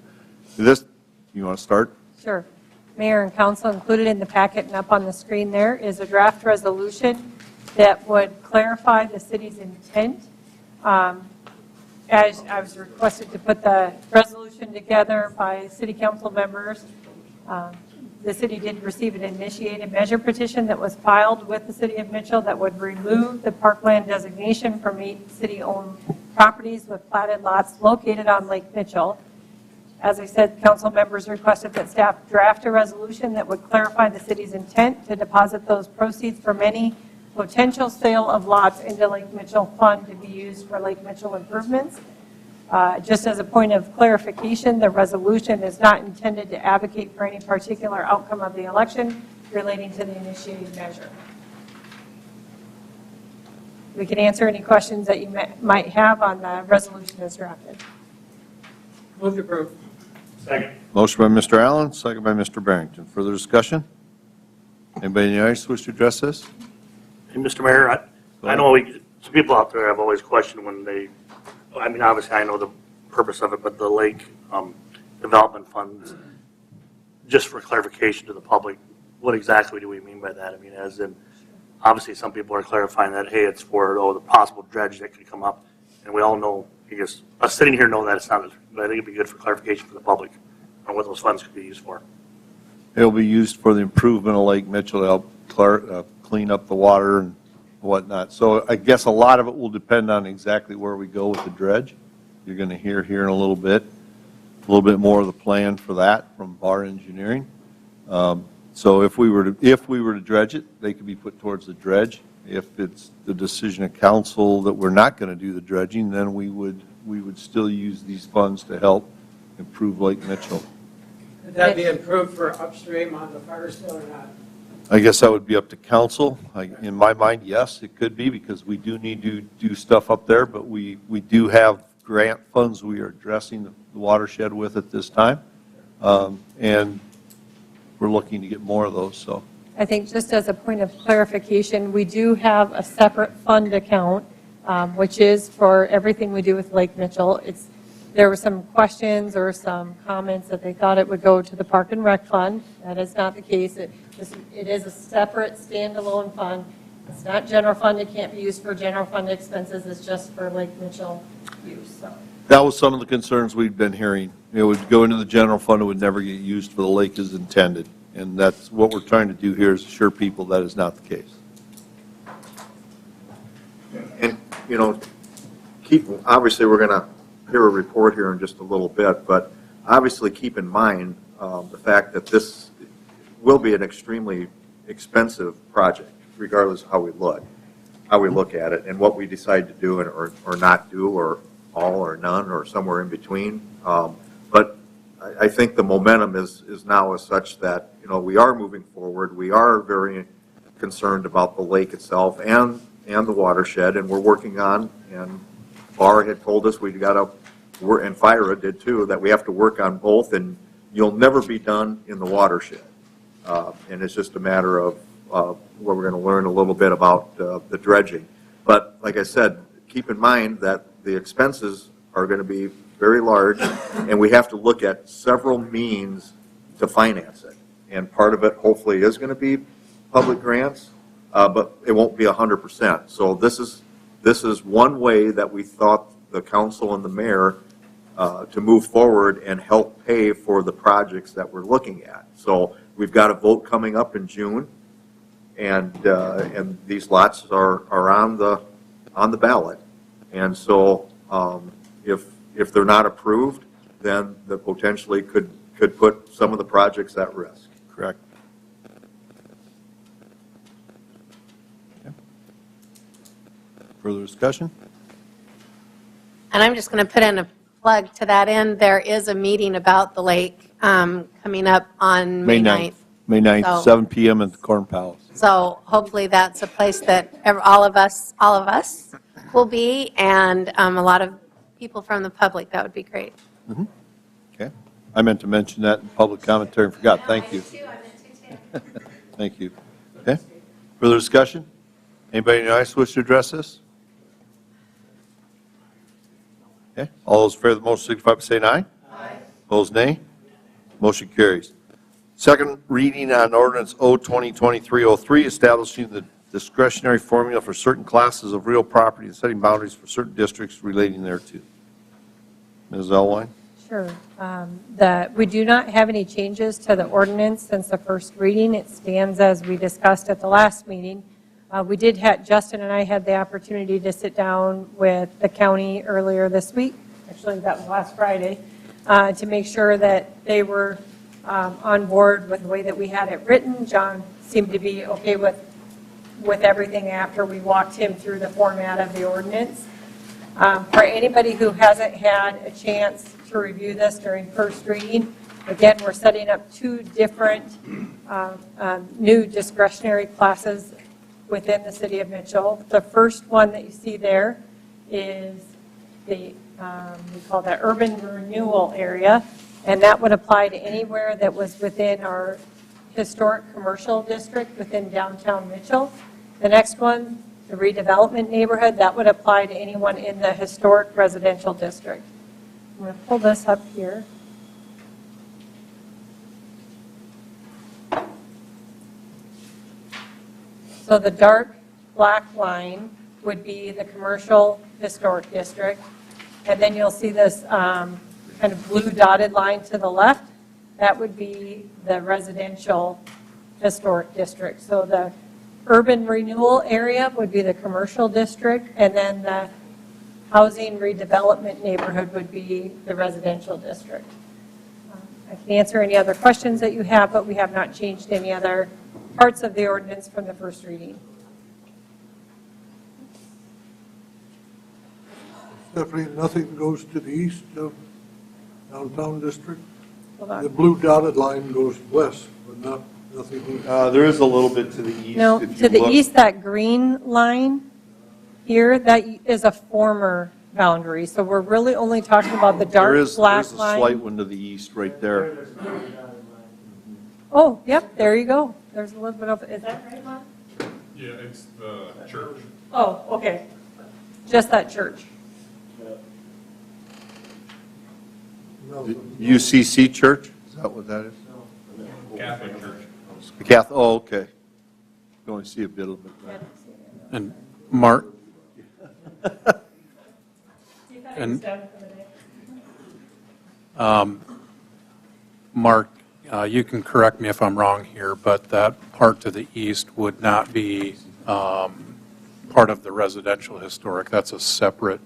This, you want to start? Sure. Mayor and council, included in the packet and up on the screen there is a draft resolution that would clarify the city's intent. As I was requested to put the resolution together by city council members, the city did receive an initiated measure petition that was filed with the city of Mitchell that would remove the parkland designation from 8 city-owned properties with platted lots located on Lake Mitchell. As I said, council members requested that staff draft a resolution that would clarify the city's intent to deposit those proceeds from any potential sale of lots into Lake Mitchell Fund to be used for Lake Mitchell improvements. Just as a point of clarification, the resolution is not intended to advocate for any particular outcome of the election relating to the initiated measure. We can answer any questions that you might have on the resolution as drafted. Move to approve. Second. Motion by Mr. Allen, second by Mr. Barrington. Further discussion? Anybody in the audience wish to address this? Hey, Mr. Mayor, I know some people out there have always questioned when they, I mean, obviously I know the purpose of it, but the lake development funds, just for clarification to the public, what exactly do we mean by that? I mean, as in, obviously some people are clarifying that, hey, it's for, the possible dredge that could come up. And we all know, I guess, us sitting here know that it's not, but I think it'd be good for clarification for the public on what those funds could be used for. It'll be used for the improvement of Lake Mitchell to help clean up the water and whatnot. So I guess a lot of it will depend on exactly where we go with the dredge. You're going to hear here in a little bit more of the plan for that from Bar Engineering. So if we were to dredge it, they could be put towards the dredge. If it's the decision of council that we're not going to do the dredging, then we would still use these funds to help improve Lake Mitchell. Could that be improved for upstream on the fire still or not? I guess that would be up to council. In my mind, yes, it could be because we do need to do stuff up there, but we do have grant funds we are addressing the watershed with at this time. And we're looking to get more of those, so. I think just as a point of clarification, we do have a separate fund account, which is for everything we do with Lake Mitchell. There were some questions or some comments that they thought it would go to the Park and Rec Fund. That is not the case. It is a separate standalone fund. It's not general fund. It can't be used for general fund expenses. It's just for Lake Mitchell use. So. That was some of the concerns we've been hearing. It would go into the general fund. It would never get used for the lake as intended. And that's what we're trying to do here is assure people that is not the case. And, obviously, we're going to hear a report here in just a little bit, but obviously keep in mind the fact that this will be an extremely expensive project, regardless of how we look at it, and what we decide to do or not do, or all or none, or somewhere in between. But I think the momentum is now as such that, we are moving forward. We are very concerned about the lake itself and the watershed, and we're working on, and Barr had told us we got to, and FIRA did too, that we have to work on both, and you'll never be done in the watershed. And it's just a matter of where we're going to learn a little bit about the dredging. But like I said, keep in mind that the expenses are going to be very large, and we have to look at several means to finance it. And part of it hopefully is going to be public grants, but it won't be 100%. So this is one way that we thought the council and the mayor to move forward and help pay for the projects that we're looking at. So we've got a vote coming up in June, and these lots are on the ballot. And so if they're not approved, then that potentially could put some of the projects at risk. Correct. Further discussion? And I'm just going to put in a plug to that end. There is a meeting about the lake coming up on May 9th. May 9th, So- 7 PM at the Corn Palace. So hopefully that's a place that all of us will be, and a lot of people from the public. That would be great. Okay. I meant to mention that in public commentary and forgot. Thank you. Thank you. Okay. Further discussion? Anybody in the audience wish to address this? Okay. All those in favor of the motion signify by saying aye. Aye. Opposed, nay. Motion carries. Second reading on ordinance O 2023-03, establishing the discretionary formula for certain classes of real property and setting boundaries for certain districts relating thereto. Ms. Elwine? Sure. We do not have any changes to the ordinance since the first reading. It stands as we discussed at the last meeting. We did have, Justin and I had the opportunity to sit down with the county earlier this week, actually that was last Friday, to make sure that they were on board with the way that we had it written. John seemed to be okay with everything after we walked him through the format of the ordinance. For anybody who hasn't had a chance to review this during first reading, again, we're setting up two different new discretionary classes within the city of Mitchell. The first one that you see there is we call that urban renewal area, and that would apply to anywhere that was within our historic commercial district within downtown Mitchell. The next one, the redevelopment neighborhood, that would apply to anyone in the historic residential district. I'm going to pull this up here. So the dark black line would be the commercial historic district, and then you'll see this kind of blue dotted line to the left. That would be the residential historic district. So the urban renewal area would be the commercial district, and then the housing redevelopment neighborhood would be the residential district. I can answer any other questions that you have, but we have not changed any other parts of the ordinance from the first reading. Stephanie, nothing goes to the east of downtown district? Hold on. The blue dotted line goes west, but nothing goes. There is a little bit to the east. No, if you to the look. east, that green line here, that is a former boundary. So we're really only talking about the dark black There's a line. slight one to the east right there. Oh, yep, there you go. There's a little bit of, is that right, Mark? Yeah, it's the church. Oh, okay. Just that church. UCC Church? Is that what that is? Catholic church. Oh, okay. You only see a bit of it. And Mark, and, Mark, you can correct me if I'm wrong here, but that part to the east would not be part of the residential historic. That's a separate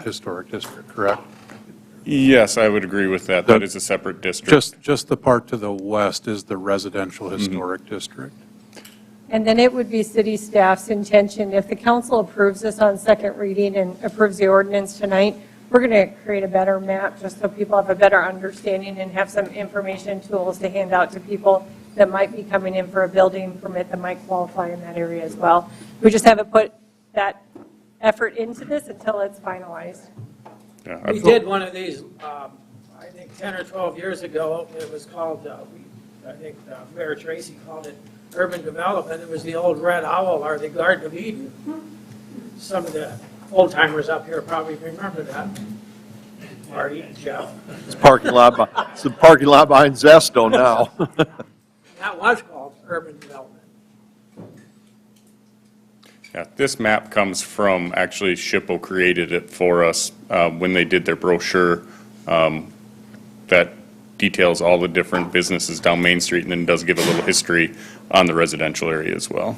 historic district, correct? Yes, I would agree with that. That is a separate district. Just the part to the west is the residential historic district. And then it would be city staff's intention, if the council approves this on second reading and approves the ordinance tonight, we're going to create a better map just so people have a better understanding and have some information tools to hand out to people that might be coming in for a building permit that might qualify in that area as well. We just haven't put that effort into this until it's finalized. We did one of these, I think 10 or 12 years ago. It was called, I think Mayor Tracy called it urban development. It was the old Red Owl or the Garden of Eden. Some of the old timers up here probably remember that. Marty and Jeff. It's the parking lot behind Zesto now. That was called urban development. Yeah, this map comes from, actually, SHPO created it for us when they did their brochure that details all the different businesses down Main Street and then does give a little history on the residential area as well.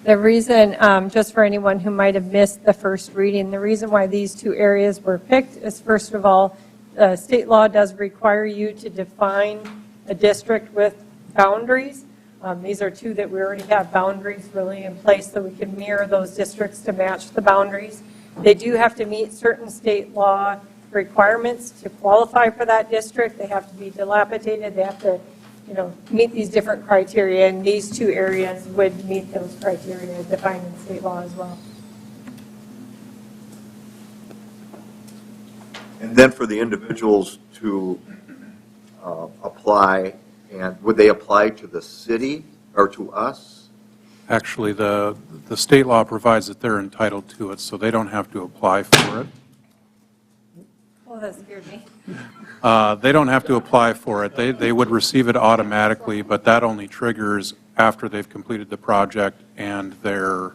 The reason, just for anyone who might have missed the first reading, the reason why these two areas were picked is, first of all, state law does require you to define a district with boundaries. These are two that we already have boundaries really in place, so we can mirror those districts to match the boundaries. They do have to meet certain state law requirements to qualify for that district. They have to be dilapidated. They have to, meet these different criteria, and these two areas would meet those criteria defined in state law as well. And then for the individuals to apply, and would they apply to the city or to us? Actually, the state law provides that they're entitled to it, so they don't have to apply for it. Oh, that scared me. They don't have to apply for it. They would receive it automatically, but that only triggers after they've completed the project and their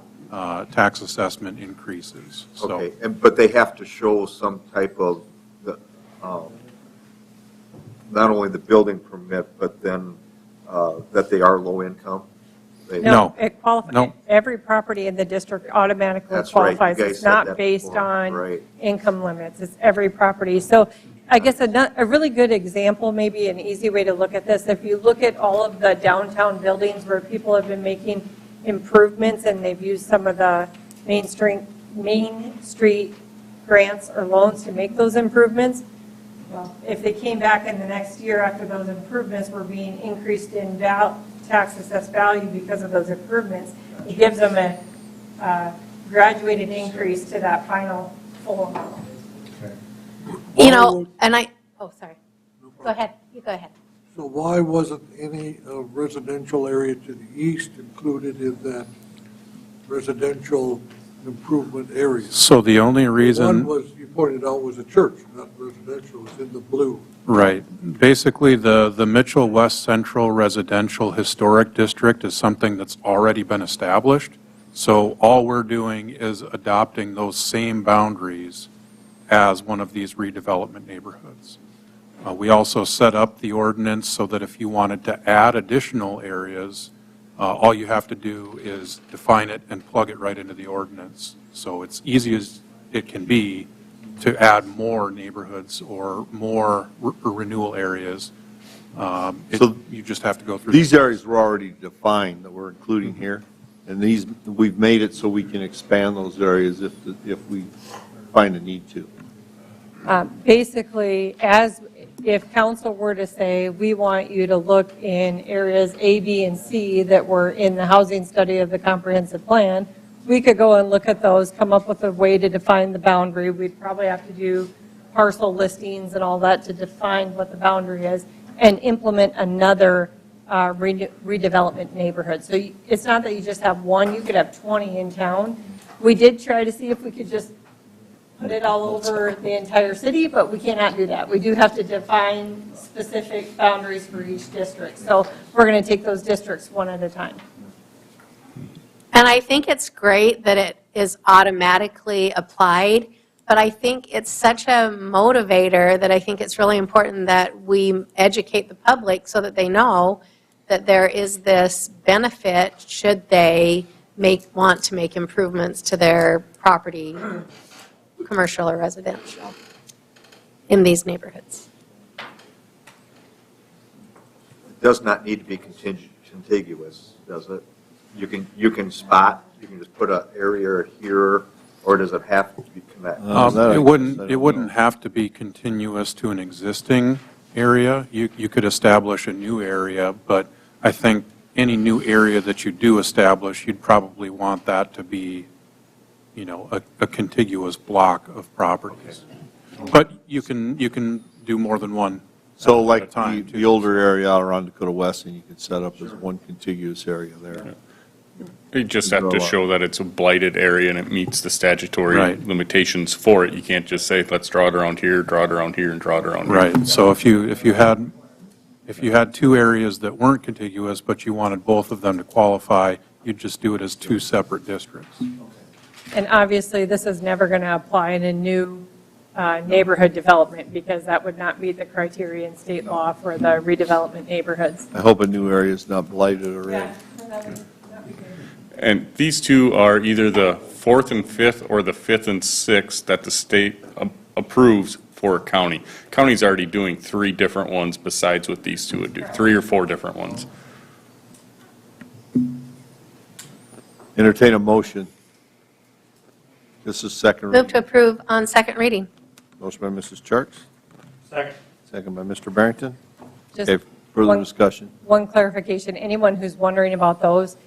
tax assessment increases. So, Okay, but they have to show some type of, not only the building permit, but then that they are low income? No. It qualifies. No. Every property in the district automatically That's right. You qualifies. guys It's said not that based before. on Right. income limits. It's every property. So I guess a really good example, maybe an easy way to look at this, if you look at all of the downtown buildings where people have been making improvements and they've used some of the Main Street grants or loans to make those improvements, well, if they came back in the next year after those improvements were being increased in tax assessed value because of those improvements, it gives them a graduated increase to that final full amount. Sorry. Go ahead. You go ahead. So why wasn't any residential area to the east included in that residential improvement area? So the only reason. One was, you pointed out, was a church, not residential, it's in the blue. Right. Basically, the Mitchell West Central Residential Historic District is something that's already been established. So all we're doing is adopting those same boundaries as one of these redevelopment neighborhoods. We also set up the ordinance so that if you wanted to add additional areas, all you have to do is define it and plug it right into the ordinance. So it's easy as it can be to add more neighborhoods or more renewal areas. You just have to go through. These areas were already defined that we're including here, and we've made it so we can expand those areas if we find a need to. Basically, if council were to say, we want you to look in areas A, B, and C that were in the housing study of the comprehensive plan, we could go and look at those, come up with a way to define the boundary. We'd probably have to do parcel listings and all that to define what the boundary is and implement another redevelopment neighborhood. So it's not that you just have one, you could have 20 in town. We did try to see if we could just put it all over the entire city, but we cannot do that. We do have to define specific boundaries for each district. So we're going to take those districts one at a time. And I think it's great that it is automatically applied, but I think it's such a motivator that I think it's really important that we educate the public so that they know that there is this benefit should they want to make improvements to their property, commercial or residential, in these neighborhoods. It does not need to be contiguous, does it? You can spot, you can just put an area here or does it have to be connected? It wouldn't have to be continuous to an existing area. You could establish a new area, but I think any new area that you do establish, you'd probably want that to be, a contiguous block of properties. But you can do more than one. So like the older area out around Dakota West, and you could set up as one contiguous area there. You just have to show that it's a blighted area and it meets the statutory limitations for it. You can't just say, let's draw it around here, draw it around here, and draw it around here. Right, so if you had two areas that weren't contiguous, but you wanted both of them to qualify, you'd just do it as two separate districts. And obviously, this is never going to apply in a new neighborhood development because that would not meet the criteria in state law for the redevelopment neighborhoods. I hope a new area is not blighted already. And these two are either the 4th and 5th or the 5th and 6th that the state approves for a county. County's already doing 3 different ones besides what these two would do, 3 or 4 different ones. Entertain a motion. This is second reading. Move to approve on second reading. Motion by Mrs. Charles, Second. second by Mr. Barrington. Just Okay, further discussion. One clarification, anyone who's wondering about those,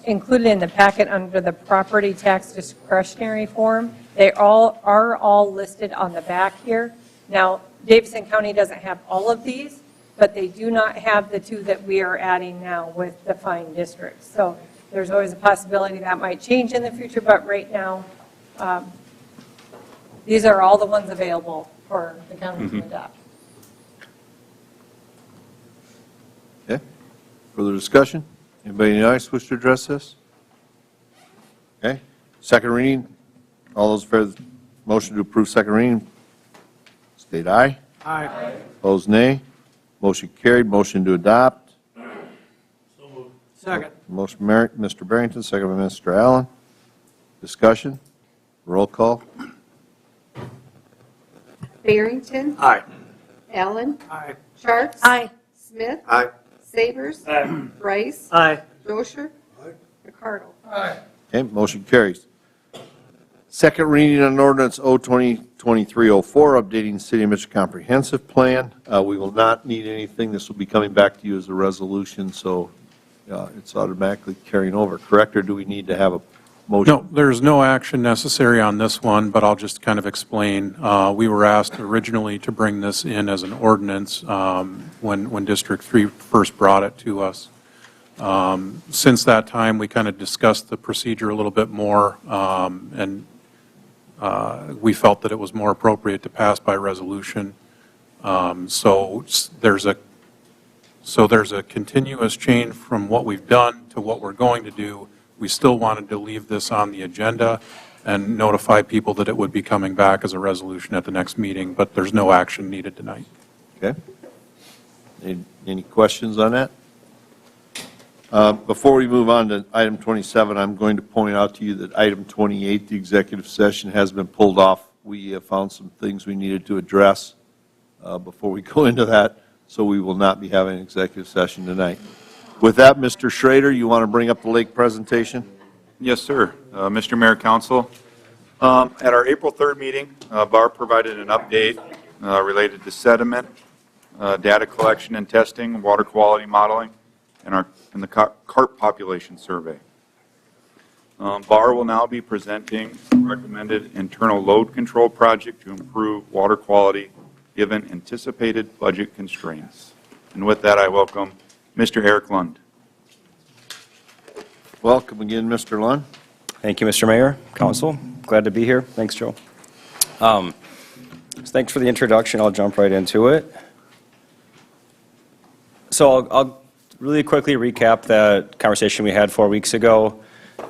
included in the packet under the property tax discretionary form, they are all listed on the back here. Now, Davidson County doesn't have all of these, but they do not have the 2 that we are adding now with defined districts. So there's always a possibility that might change in the future, but right now, these are all the ones available for the county to adopt. Okay, further discussion? Anybody in the audience wish to address this? Okay, second reading. All those in favor of the motion to approve second reading, state aye. Aye. Opposed, nay. Motion carried. Motion to adopt. Second. Motion Mr. Barrington, second by Mr. Allen. Discussion? Roll call. Barrington. Aye. Allen. Aye. Sharps. Aye. Smith. Aye. Savers. Rice. Aye. Josher. McCardle. Okay, motion carries. Second reading on ordinance O-2023-04, updating City of Mitchell Comprehensive Plan. We will not need anything. This will be coming back to you as a resolution, so it's automatically carrying over, correct? Or do we need to have a motion? No, there's no action necessary on this one, but I'll just kind of explain. We were asked originally to bring this in as an ordinance when District 3 first brought it to us. Since that time, we kind of discussed the procedure a little bit more, and we felt that it was more appropriate to pass by resolution. So there's a continuous chain from what we've done to what we're going to do. We still wanted to leave this on the agenda and notify people that it would be coming back as a resolution at the next meeting, but there's no action needed tonight. Okay. Any questions on that? Before we move on to item 27, I'm going to point out to you that item 28, the executive session, has been pulled off. We have found some things we needed to address before we go into that, so we will not be having an executive session tonight. With that, Mr. Schrader, you want to bring up the lake presentation? Yes, sir. Mr. Mayor, Council, at our April 3rd meeting, BAR provided an update related to sediment, data collection and testing, water quality modeling, and the carp population survey. BAR will now be presenting a recommended internal load control project to improve water quality given anticipated budget constraints. And with that, I welcome Mr. Eric Lund. Welcome again, Mr. Lund. Thank you, Mr. Mayor, Council. Glad to be here. Thanks, Joe. Thanks for the introduction. I'll jump right into it. So I'll really quickly recap that conversation we had 4 weeks ago,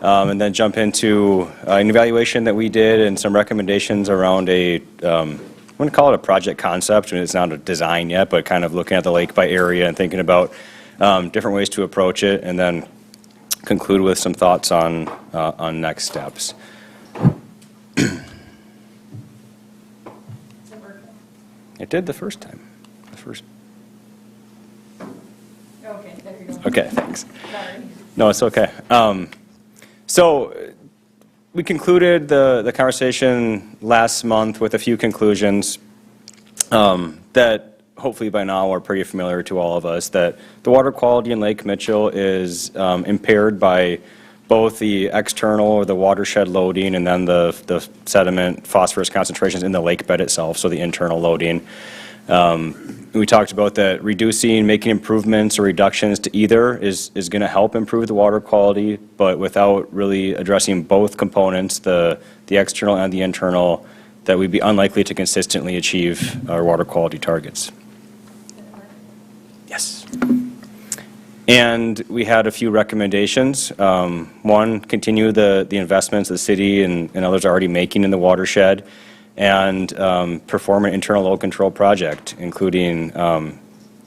and then jump into an evaluation that we did and some recommendations around I'm going to call it a project concept. I mean, it's not a design yet, but kind of looking at the lake by area and thinking about different ways to approach it, and then conclude with some thoughts on next steps. It did the first time. Okay, there you go. Okay, thanks. Sorry. No, it's okay. So we concluded the conversation last month with a few conclusions that hopefully by now are pretty familiar to all of us, that the water quality in Lake Mitchell is impaired by both the external or the watershed loading and then the sediment phosphorus concentrations in the lake bed itself, so the internal loading. We talked about that making improvements or reductions to either is going to help improve the water quality, but without really addressing both components, the external and the internal, that we'd be unlikely to consistently achieve our water quality targets. Yes. And we had a few recommendations. One, continue the investments the city and others are already making in the watershed, and perform an internal load control project, including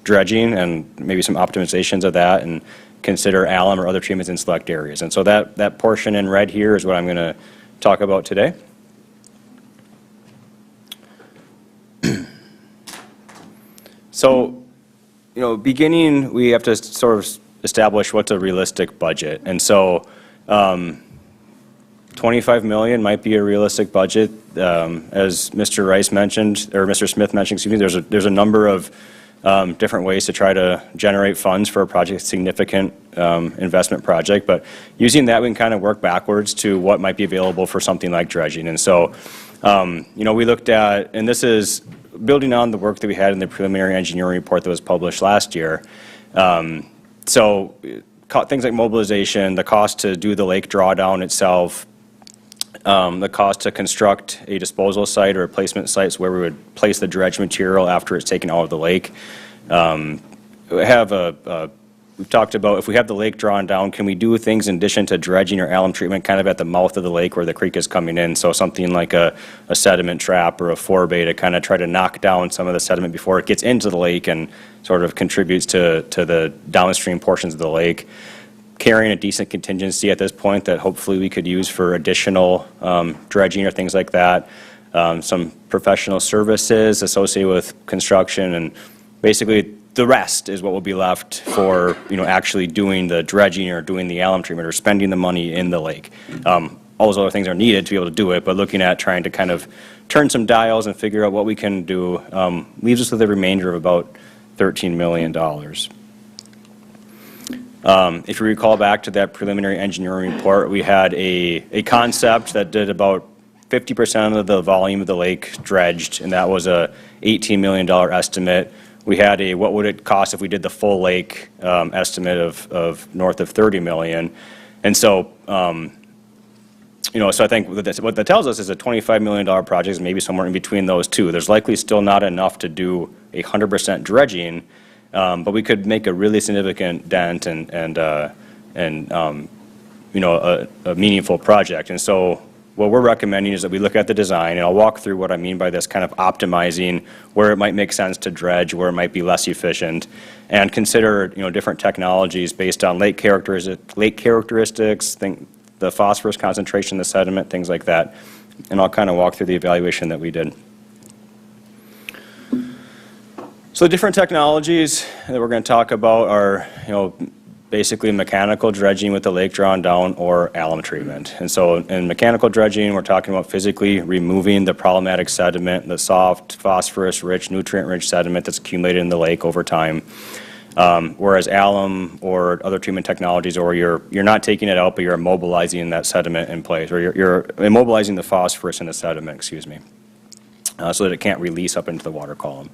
dredging and maybe some optimizations of that, and consider alum or other treatments in select areas. And so that portion in red here is what I'm going to talk about today. So, beginning, we have to sort of establish what's a realistic budget. And so 25 million might be a realistic budget. As Mr. Rice mentioned, or Mr. Smith mentioned, excuse me, there's a number of different ways to try to generate funds for a project, significant investment project. But using that, we can kind of work backwards to what might be available for something like dredging. And so, we looked at, and this is building on the work that we had in the preliminary engineering report that was published last year. So things like mobilization, the cost to do the lake drawdown itself, the cost to construct a disposal site or replacement sites where we would place the dredge material after it's taken out of the lake. We've talked about if we have the lake drawn down, can we do things in addition to dredging or alum treatment kind of at the mouth of the lake where the creek is coming in? So something like a sediment trap or a forebay to kind of try to knock down some of the sediment before it gets into the lake and sort of contributes to the downstream portions of the lake. Carrying a decent contingency at this point that hopefully we could use for additional dredging or things like that. Some professional services associated with construction, and basically the rest is what will be left for actually doing the dredging or doing the alum treatment or spending the money in the lake. All those other things are needed to be able to do it, but looking at trying to kind of turn some dials and figure out what we can do leaves us with a remainder of about $13 million. If you recall back to that preliminary engineering report, we had a concept that did about 50% of the volume of the lake dredged, and that was a $18 million estimate. We had a what would it cost if we did the full lake estimate of north of 30 million. And so, so I think what that tells us is a $25 million project is maybe somewhere in between those two. There's likely still not enough to do 100% dredging, but we could make a really significant dent and a meaningful project. And so what we're recommending is that we look at the design, and I'll walk through what I mean by this kind of optimizing where it might make sense to dredge, where it might be less efficient, and consider different technologies based on lake characteristics, the phosphorus concentration, the sediment, things like that. And I'll kind of walk through the evaluation that we did. So the different technologies that we're going to talk about are, basically mechanical dredging with the lake drawn down or alum treatment. And so in mechanical dredging, we're talking about physically removing the problematic sediment, the soft, phosphorus-rich, nutrient-rich sediment that's accumulated in the lake over time. Whereas alum or other treatment technologies, or you're not taking it out, but you're immobilizing that sediment in place, or you're immobilizing the phosphorus in the sediment, excuse me, so that it can't release up into the water column.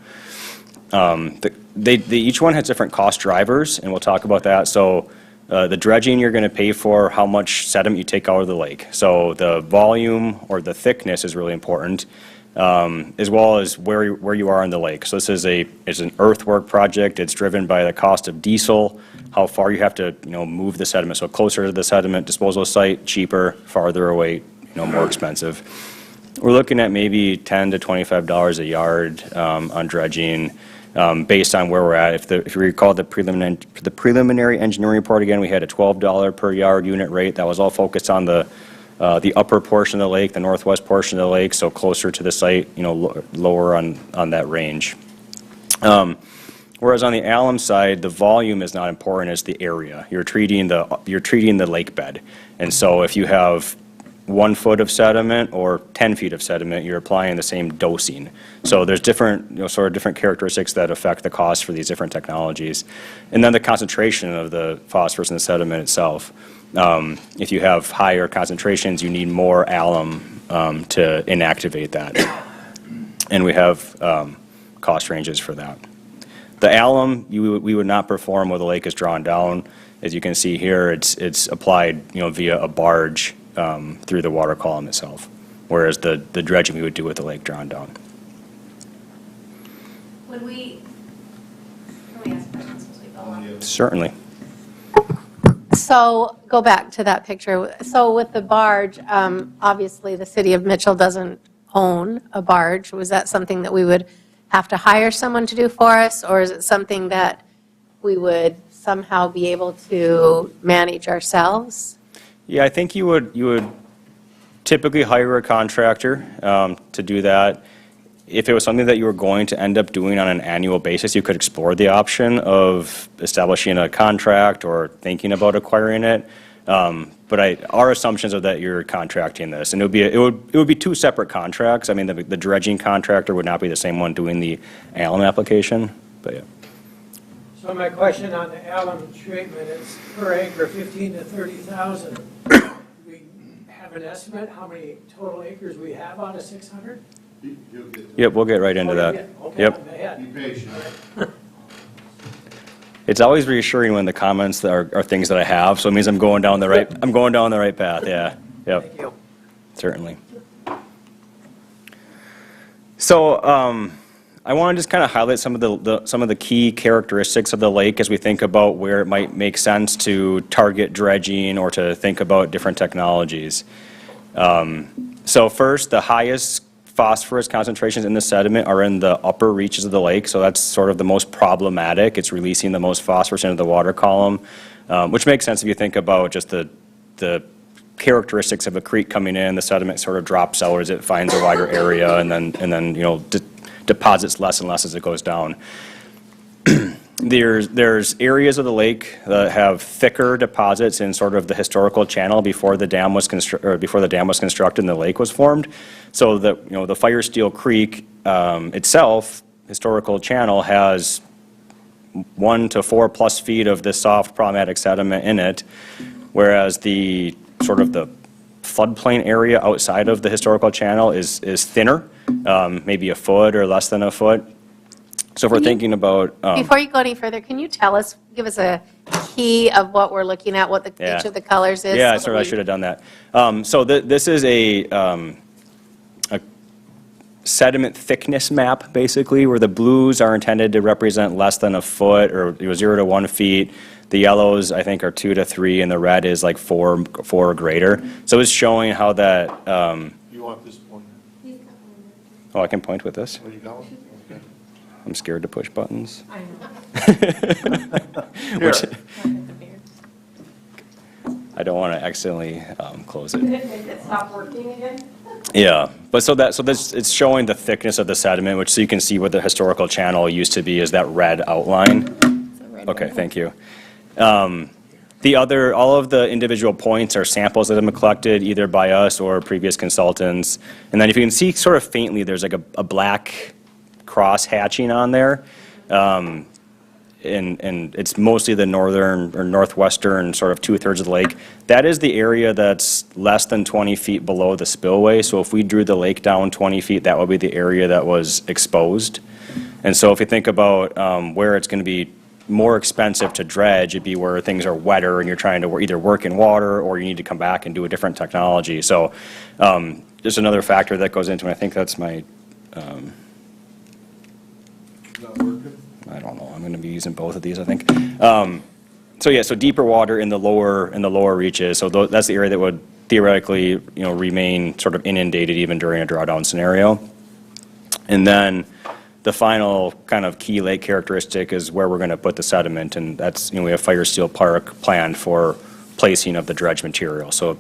Each one has different cost drivers, and we'll talk about that. So the dredging, you're going to pay for how much sediment you take out of the lake. So the volume or the thickness is really important, as well as where you are in the lake. So this is an earthwork project. It's driven by the cost of diesel, how far you have to move the sediment. So closer to the sediment disposal site, cheaper; farther away, more expensive. We're looking at maybe $10 to $25 a yard on dredging. Based on where we're at. If you recall the preliminary engineering report, again, we had a $12 per yard unit rate. That was all focused on the upper portion of the lake, the northwest portion of the lake, so closer to the site, lower on that range. Whereas on the alum side, the volume is not important, it's the area. You're treating the lake bed. And so if you have 1 foot of sediment or 10 feet of sediment, you're applying the same dosing. So there's different, sort of different characteristics that affect the cost for these different technologies. And then the concentration of the phosphorus in the sediment itself. If you have higher concentrations, you need more alum to inactivate that. And we have cost ranges for that. The alum, we would not perform where the lake is drawn down. As you can see here, it's applied, via a barge through the water column itself, whereas the dredging we would do with the lake drawn down. Would we, can we ask questions as we go on? Certainly. So go back to that picture. So with the barge, obviously the city of Mitchell doesn't own a barge. Was that something that we would have to hire someone to do for us, or is it something that we would somehow be able to manage ourselves? Yeah, I think you would typically hire a contractor to do that. If it was something that you were going to end up doing on an annual basis, you could explore the option of establishing a contract or thinking about acquiring it. But our assumptions are that you're contracting this, and it would be 2 separate contracts. I mean, the dredging contractor would not be the same one doing the alum application, but yeah. So my question on the alum treatment is per acre, 15 to 30,000. Do we have an estimate how many total acres we have out of 600? Yep, we'll get right into that. Okay, Yep. I'm ahead. Be patient. It's always reassuring when the comments are things that I have, so it means I'm going down the right path, yeah. Yep. Thank you. Certainly. So, I want to just kind of highlight some of the key characteristics of the lake as we think about where it might make sense to target dredging or to think about different technologies. So first, the highest phosphorus concentrations in the sediment are in the upper reaches of the lake, so that's sort of the most problematic. It's releasing the most phosphorus into the water column, which makes sense if you think about just the characteristics of a creek coming in. The sediment sort of drops out as it finds a wider area, and then deposits less and less as it goes down. There's areas of the lake that have thicker deposits in sort of the historical channel before the dam was constructed and the lake was formed. So that the Firesteel Creek itself, historical channel, has 1 to 4 plus feet of this soft problematic sediment in it, whereas the sort of the floodplain area outside of the historical channel is thinner, maybe a foot or less than a foot. So if we're thinking about... Before you go any further, can you give us a key of what we're looking at, what each of the colors is? Yeah, sorry, I should have done that. So this is a sediment thickness map, basically, where the blues are intended to represent less than a foot, or 0 to 1 feet. The yellows, I think, are 2 to 3, and the red is like 4 or greater. So it's showing how that... You want this one? Oh, I can point with this? Where you going? Okay. I'm scared to push buttons. I know. Which, I don't want to accidentally close it. Did it stop working again? Yeah, but so this it's showing the thickness of the sediment, which so you can see what the historical channel used to be is that red outline. Okay, thank you. All of the individual points are samples that have been collected either by us or previous consultants. And then if you can see sort of faintly, there's like a black cross hatching on there. And it's mostly the northern or northwestern sort of 2/3 of the lake. That is the area that's less than 20 feet below the spillway. So if we drew the lake down 20 feet, that would be the area that was exposed. And so if you think about where it's going to be more expensive to dredge, it'd be where things are wetter and you're trying to either work in water or you need to come back and do a different technology. So there's another factor that goes into it. I think that's my... I don't know. I'm going to be using both of these, I think. So yeah, so deeper water in the lower reaches. So that's the area that would theoretically, remain sort of inundated even during a drawdown scenario. And then the final kind of key lake characteristic is where we're going to put the sediment, and that's we have Firesteel Park planned for placing of the dredge material. So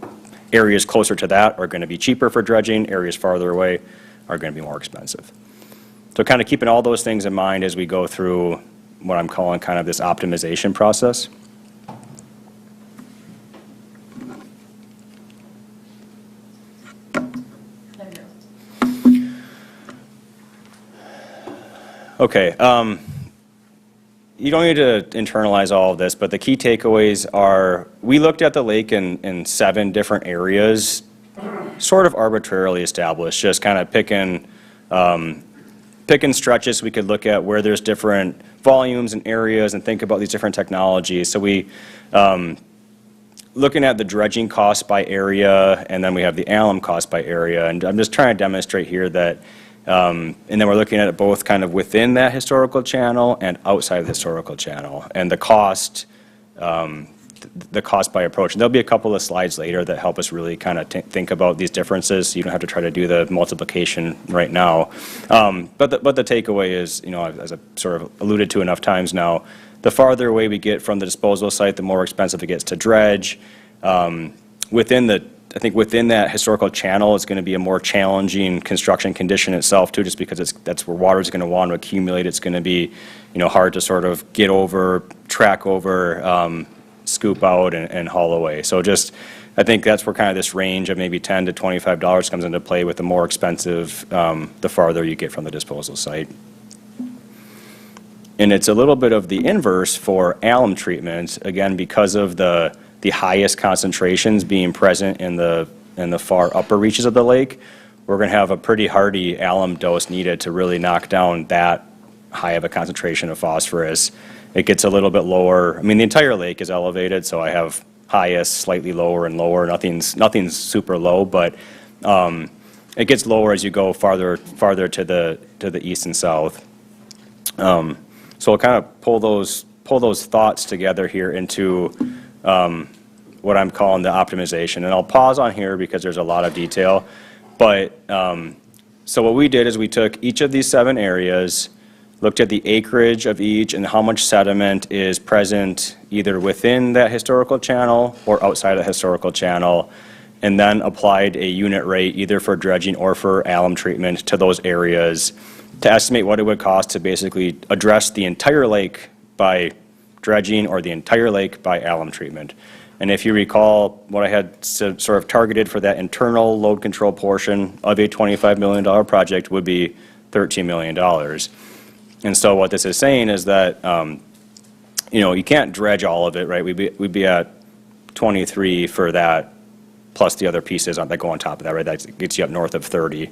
areas closer to that are going to be cheaper for dredging. Areas farther away are going to be more expensive. So kind of keeping all those things in mind as we go through what I'm calling kind of this optimization process. Okay. You don't need to internalize all of this, but the key takeaways are, we looked at the lake in 7 different areas, sort of arbitrarily established, just kind of picking stretches we could look at where there's different volumes and areas and think about these different technologies. So we, looking at the dredging cost by area, and then we have the alum cost by area, and I'm just trying to demonstrate here that, and then we're looking at it both kind of within that historical channel and outside of the historical channel, and the cost by approach. And there'll be a couple of slides later that help us really kind of think about these differences, so you don't have to try to do the multiplication right now. But the takeaway is, as I've sort of alluded to enough times now, the farther away we get from the disposal site, the more expensive it gets to dredge. I think within that historical channel, it's going to be a more challenging construction condition itself too, just because that's where water is going to want to accumulate. It's going to be, hard to sort of get over, track over, scoop out and haul away. So I think that's where kind of this range of maybe $10 to $25 comes into play, with the more expensive, the farther you get from the disposal site. And it's a little bit of the inverse for alum treatment, again, because of the highest concentrations being present in the far upper reaches of the lake. We're going to have a pretty hearty alum dose needed to really knock down that high of a concentration of phosphorus. It gets a little bit lower. I mean, the entire lake is elevated, so I have highest, slightly lower, and lower. Nothing's super low, but it gets lower as you go farther to the east and south. So I'll kind of pull those thoughts together here into what I'm calling the optimization. And I'll pause on here because there's a lot of detail. But so what we did is we took each of these 7 areas, looked at the acreage of each and how much sediment is present either within that historical channel or outside of the historical channel, and then applied a unit rate either for dredging or for alum treatment to those areas to estimate what it would cost to basically address the entire lake by dredging or the entire lake by alum treatment. And if you recall, what I had sort of targeted for that internal load control portion of a $25 million project would be $13 million. And so what this is saying is that, you can't dredge all of it, right? We'd be at 23 for that, plus the other pieces that go on top of that, right? That gets you up north of 30.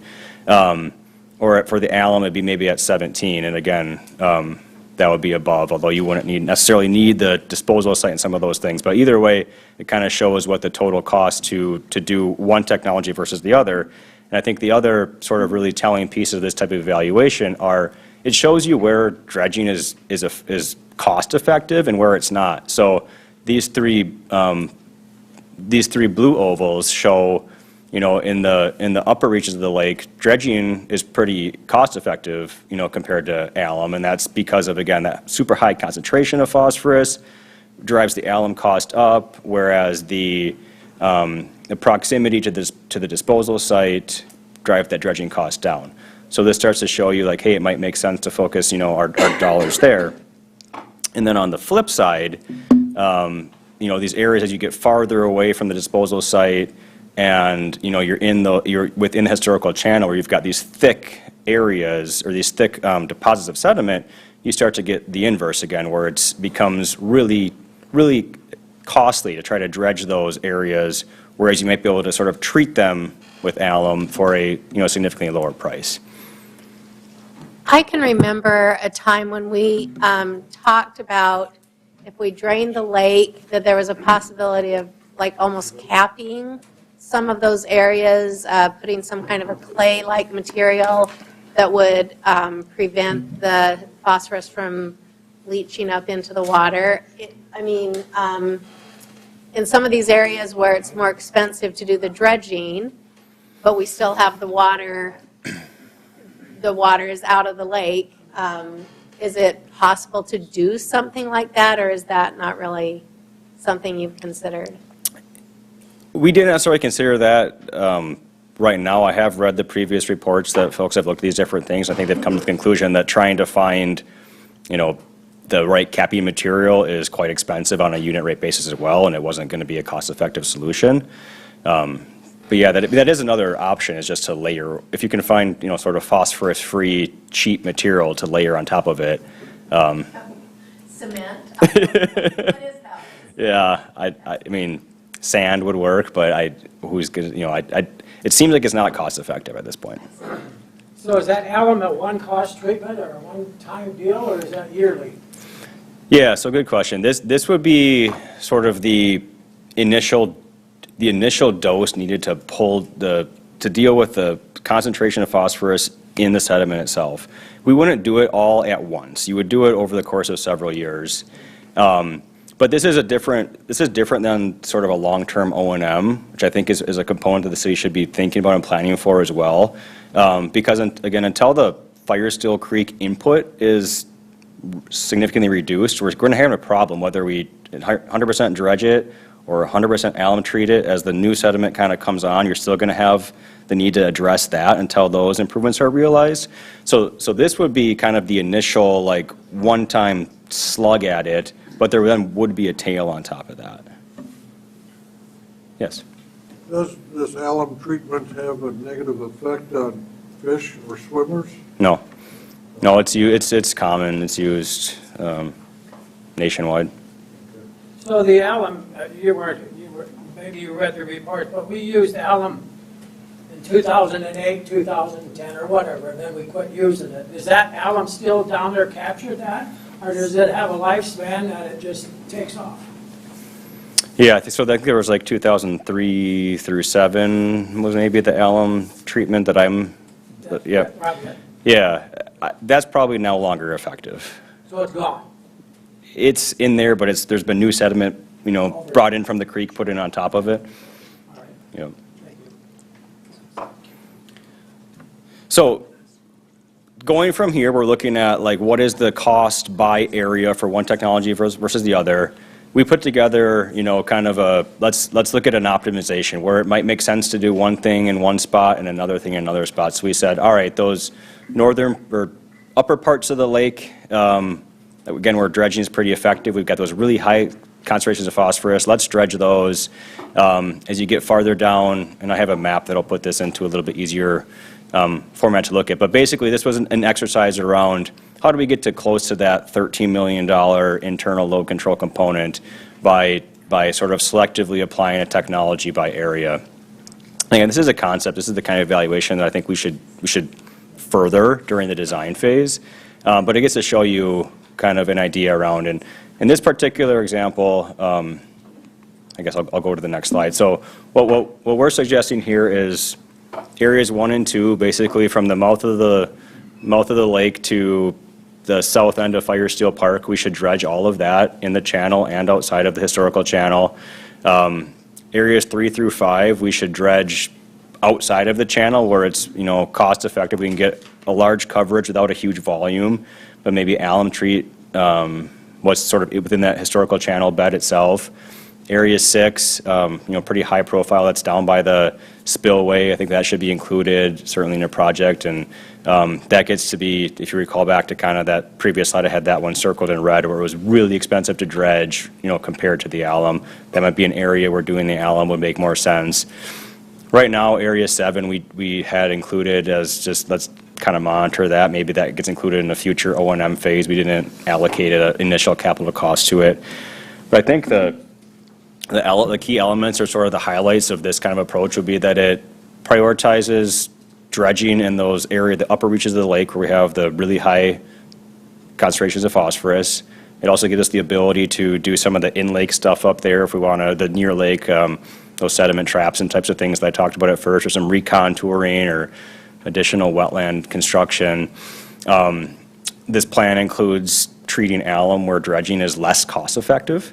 Or for the alum, it'd be maybe at 17. And again, that would be above, although you wouldn't necessarily need the disposal site and some of those things. But either way, it kind of shows what the total cost to do one technology versus the other. And I think the other sort of really telling piece of this type of evaluation are, it shows you where dredging is cost effective and where it's not. So these three blue ovals show, in the upper reaches of the lake, dredging is pretty cost effective, compared to alum, and that's because of, again, that super high concentration of phosphorus drives the alum cost up, whereas the proximity to the disposal site drive that dredging cost down. So this starts to show you like, hey, it might make sense to focus, our dollars there. And then on the flip side, these areas as you get farther away from the disposal site, and you're within the historical channel where you've got these thick areas or these thick deposits of sediment, you start to get the inverse again, where it becomes really, really costly to try to dredge those areas, whereas you might be able to sort of treat them with alum for a significantly lower price. I can remember a time when we talked about if we drained the lake, that there was a possibility of like almost capping some of those areas, putting some kind of a clay-like material that would prevent the phosphorus from leaching up into the water. In some of these areas where it's more expensive to do the dredging, but we still have the water is out of the lake, is it possible to do something like that, or is that not really something you've considered? We didn't necessarily consider that right now. I have read the previous reports that folks have looked at these different things. I think they've come to the conclusion that trying to find, the right capping material is quite expensive on a unit rate basis as well, and it wasn't going to be a cost-effective solution. But yeah, that is another option, is just to layer, if you can find, sort of phosphorus-free, cheap material to layer on top of it. Cement? What is that? Yeah, I mean, sand would work, but who's good, it seems like it's not cost effective at this point. So is that alum a one-cost treatment or a one-time deal, or is that yearly? Yeah, so good question. This would be sort of the initial dose needed to deal with the concentration of phosphorus in the sediment itself. We wouldn't do it all at once. You would do it over the course of several years. But this is different than sort of a long-term O&M, which I think is a component that the city should be thinking about and planning for as well. Because again, until the Firesteel Creek input is significantly reduced, we're going to have a problem whether we 100% dredge it or 100% alum treat it. As the new sediment kind of comes on, you're still going to have the need to address that until those improvements are realized. So this would be kind of the initial, like, one-time slug at it, but there then would be a tail on top of that. Yes? Does this alum treatment have a negative effect on fish or swimmers? No, it's common. It's used nationwide. So the alum, maybe you read the report, but we used alum in 2008, 2010, or whatever, and then we quit using it. Is that alum still down there captured that? Or does it have a lifespan that it just takes off? Yeah, so I think there was like 2003 through 7 was maybe the alum treatment that yeah. Yeah, that's probably no longer effective. So it's gone? It's in there, but there's been new sediment, brought in from the creek, put in on top of it. All right. Yeah. Thank you. So going from here, we're looking at like what is the cost by area for one technology versus the other. We put together, kind of let's look at an optimization where it might make sense to do one thing in one spot and another thing in another spot. So we said, all right, those northern or upper parts of the lake, again, where dredging is pretty effective. We've got those really high concentrations of phosphorus. Let's dredge those. As you get farther down, and I have a map that'll put this into a little bit easier format to look at. But basically, this was an exercise around how do we get to close to that $13 million internal load control component by sort of selectively applying a technology by area. Again, this is a concept. This is the kind of evaluation that I think we should further during the design phase. But it gets to show you kind of an idea around. And in this particular example, I guess I'll go to the next slide. So what we're suggesting here is areas 1 and 2, basically from the mouth of the lake to the south end of Firesteel Park. We should dredge all of that in the channel and outside of the historical channel. Areas 3 through 5, we should dredge outside of the channel where it's cost effective. We can get a large coverage without a huge volume, but maybe alum treat what's sort of within that historical channel bed itself. Area 6, pretty high profile. That's down by the spillway. I think that should be included certainly in a project, and that gets to be, if you recall back to kind of that previous slide, I had that one circled in red where it was really expensive to dredge, compared to the alum. That might be an area where doing the alum would make more sense. Right now, Area 7 we had included as just let's kind of monitor that. Maybe that gets included in a future O&M phase. We didn't allocate an initial capital cost to it, but I think the key elements or sort of the highlights of this kind of approach would be that it prioritizes dredging in those areas, the upper reaches of the lake where we have the really high concentrations of phosphorus. It also gives us the ability to do some of the in-lake stuff up there if we want to, the near lake, those sediment traps and types of things that I talked about at first, or some recontouring or additional wetland construction. This plan includes treating alum where dredging is less cost effective.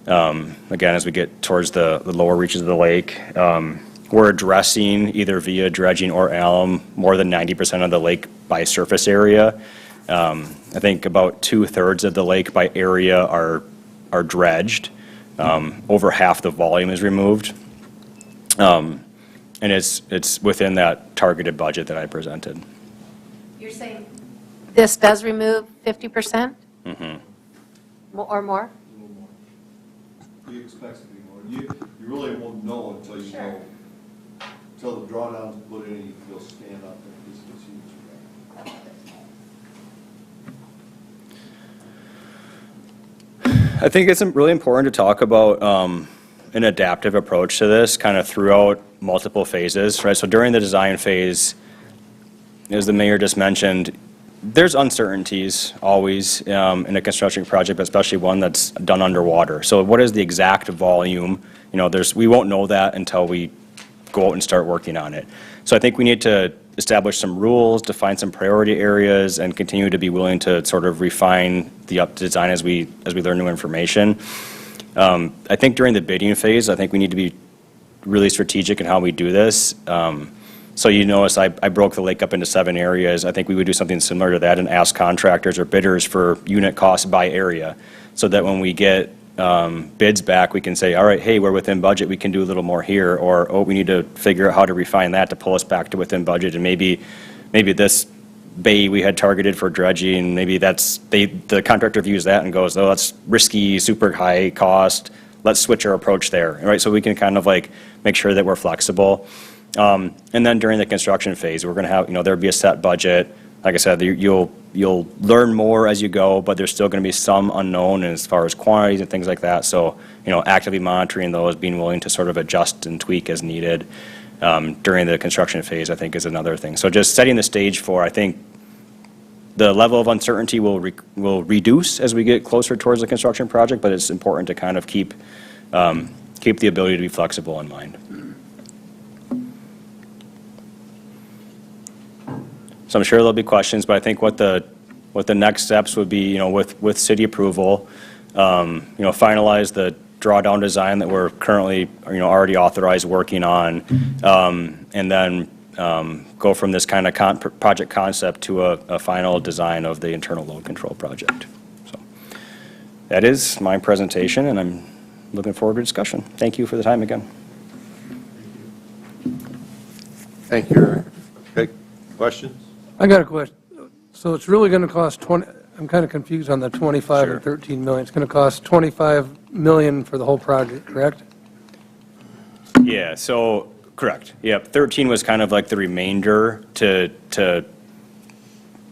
Again, as we get towards the lower reaches of the lake, we're addressing either via dredging or alum more than 90% of the lake by surface area. I think about 2/3 of the lake by area are dredged. Over half the volume is removed. And it's within that targeted budget that I presented. You're saying this does remove 50%? Mm-hmm. Or more? He expects to be more. You really won't know until you know until the drawdown's put in, you'll stand up and just continue. I think it's really important to talk about an adaptive approach to this kind of throughout multiple phases, right? So during the design phase, as the mayor just mentioned, there's uncertainties always in a construction project, but especially one that's done underwater. So what is the exact volume? You know, we won't know that until we go out and start working on it. So I think we need to establish some rules, define some priority areas, and continue to be willing to sort of refine the design as we learn new information. I think during the bidding phase, I think we need to be really strategic in how we do this. So you notice I broke the lake up into 7 areas. I think we would do something similar to that and ask contractors or bidders for unit costs by area, so that when we get bids back, we can say, all right, hey, we're within budget, we can do a little more here, or, oh, we need to figure out how to refine that to pull us back to within budget, and maybe this bay we had targeted for dredging, maybe the contractor views that and goes, oh, that's risky, super high cost, let's switch our approach there, right? So we can kind of like make sure that we're flexible. And then during the construction phase, we're going to have, there'll be a set budget. Like I said, you'll learn more as you go, but there's still going to be some unknown as far as quantities and things like that. So, actively monitoring those, being willing to sort of adjust and tweak as needed during the construction phase, I think, is another thing. So just setting the stage for, I think, the level of uncertainty will reduce as we get closer towards the construction project, but it's important to kind of keep the ability to be flexible in mind. So I'm sure there'll be questions, but I think what the next steps would be, with city approval, finalize the drawdown design that we're currently, already authorized working on, and then go from this kind of project concept to a final design of the internal load control project. So that is my presentation, and I'm looking forward to discussion. Thank you for the time again. Thank you, Eric. Okay, questions? I got a question. So it's really going to cost I'm kind of confused on the 25 and 13 million. It's going to cost 25 million for the whole project, correct? Yeah, so, correct. Yep, 13 was kind of like the remainder to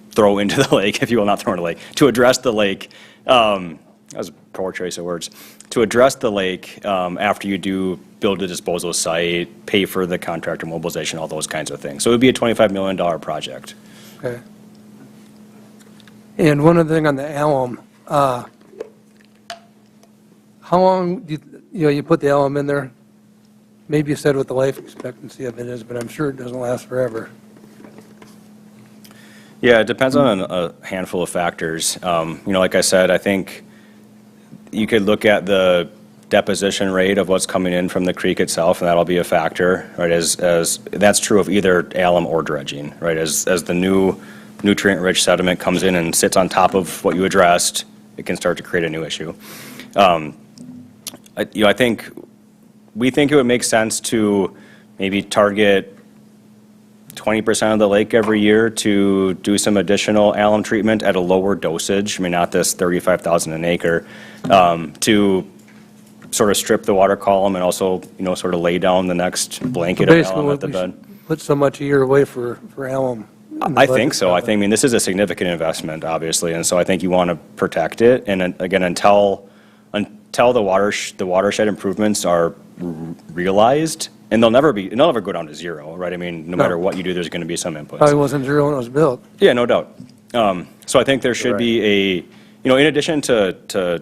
throw into the lake, if you will, not throw into the lake, to address the lake. That was a poor choice of words. To address the lake after you do build a disposal site, pay for the contractor mobilization, all those kinds of things. So it would be a $25 million project. Okay. And one other thing on the alum, how long do you put the alum in there? Maybe you said what the life expectancy of it is, but I'm sure it doesn't last forever. Yeah, it depends on a handful of factors. Like I said, I think you could look at the deposition rate of what's coming in from the creek itself, and that'll be a factor, right? As that's true of either alum or dredging, right? As the new nutrient-rich sediment comes in and sits on top of what you addressed, it can start to create a new issue. I think we think it would make sense to maybe target 20% of the lake every year to do some additional alum treatment at a lower dosage. I mean, not this 35,000 an acre, to sort of strip the water column and also, sort of lay down the next blanket of alum at the bed. Put so much a year away for alum. I think so. I mean, this is a significant investment, obviously, and so I think you want to protect it. And again, until the watershed improvements are realized, and they'll never go down to zero, right? I mean, no matter what you do, there's going to be some inputs. Probably wasn't zero when it was built. Yeah, no doubt. So I think there should be in addition to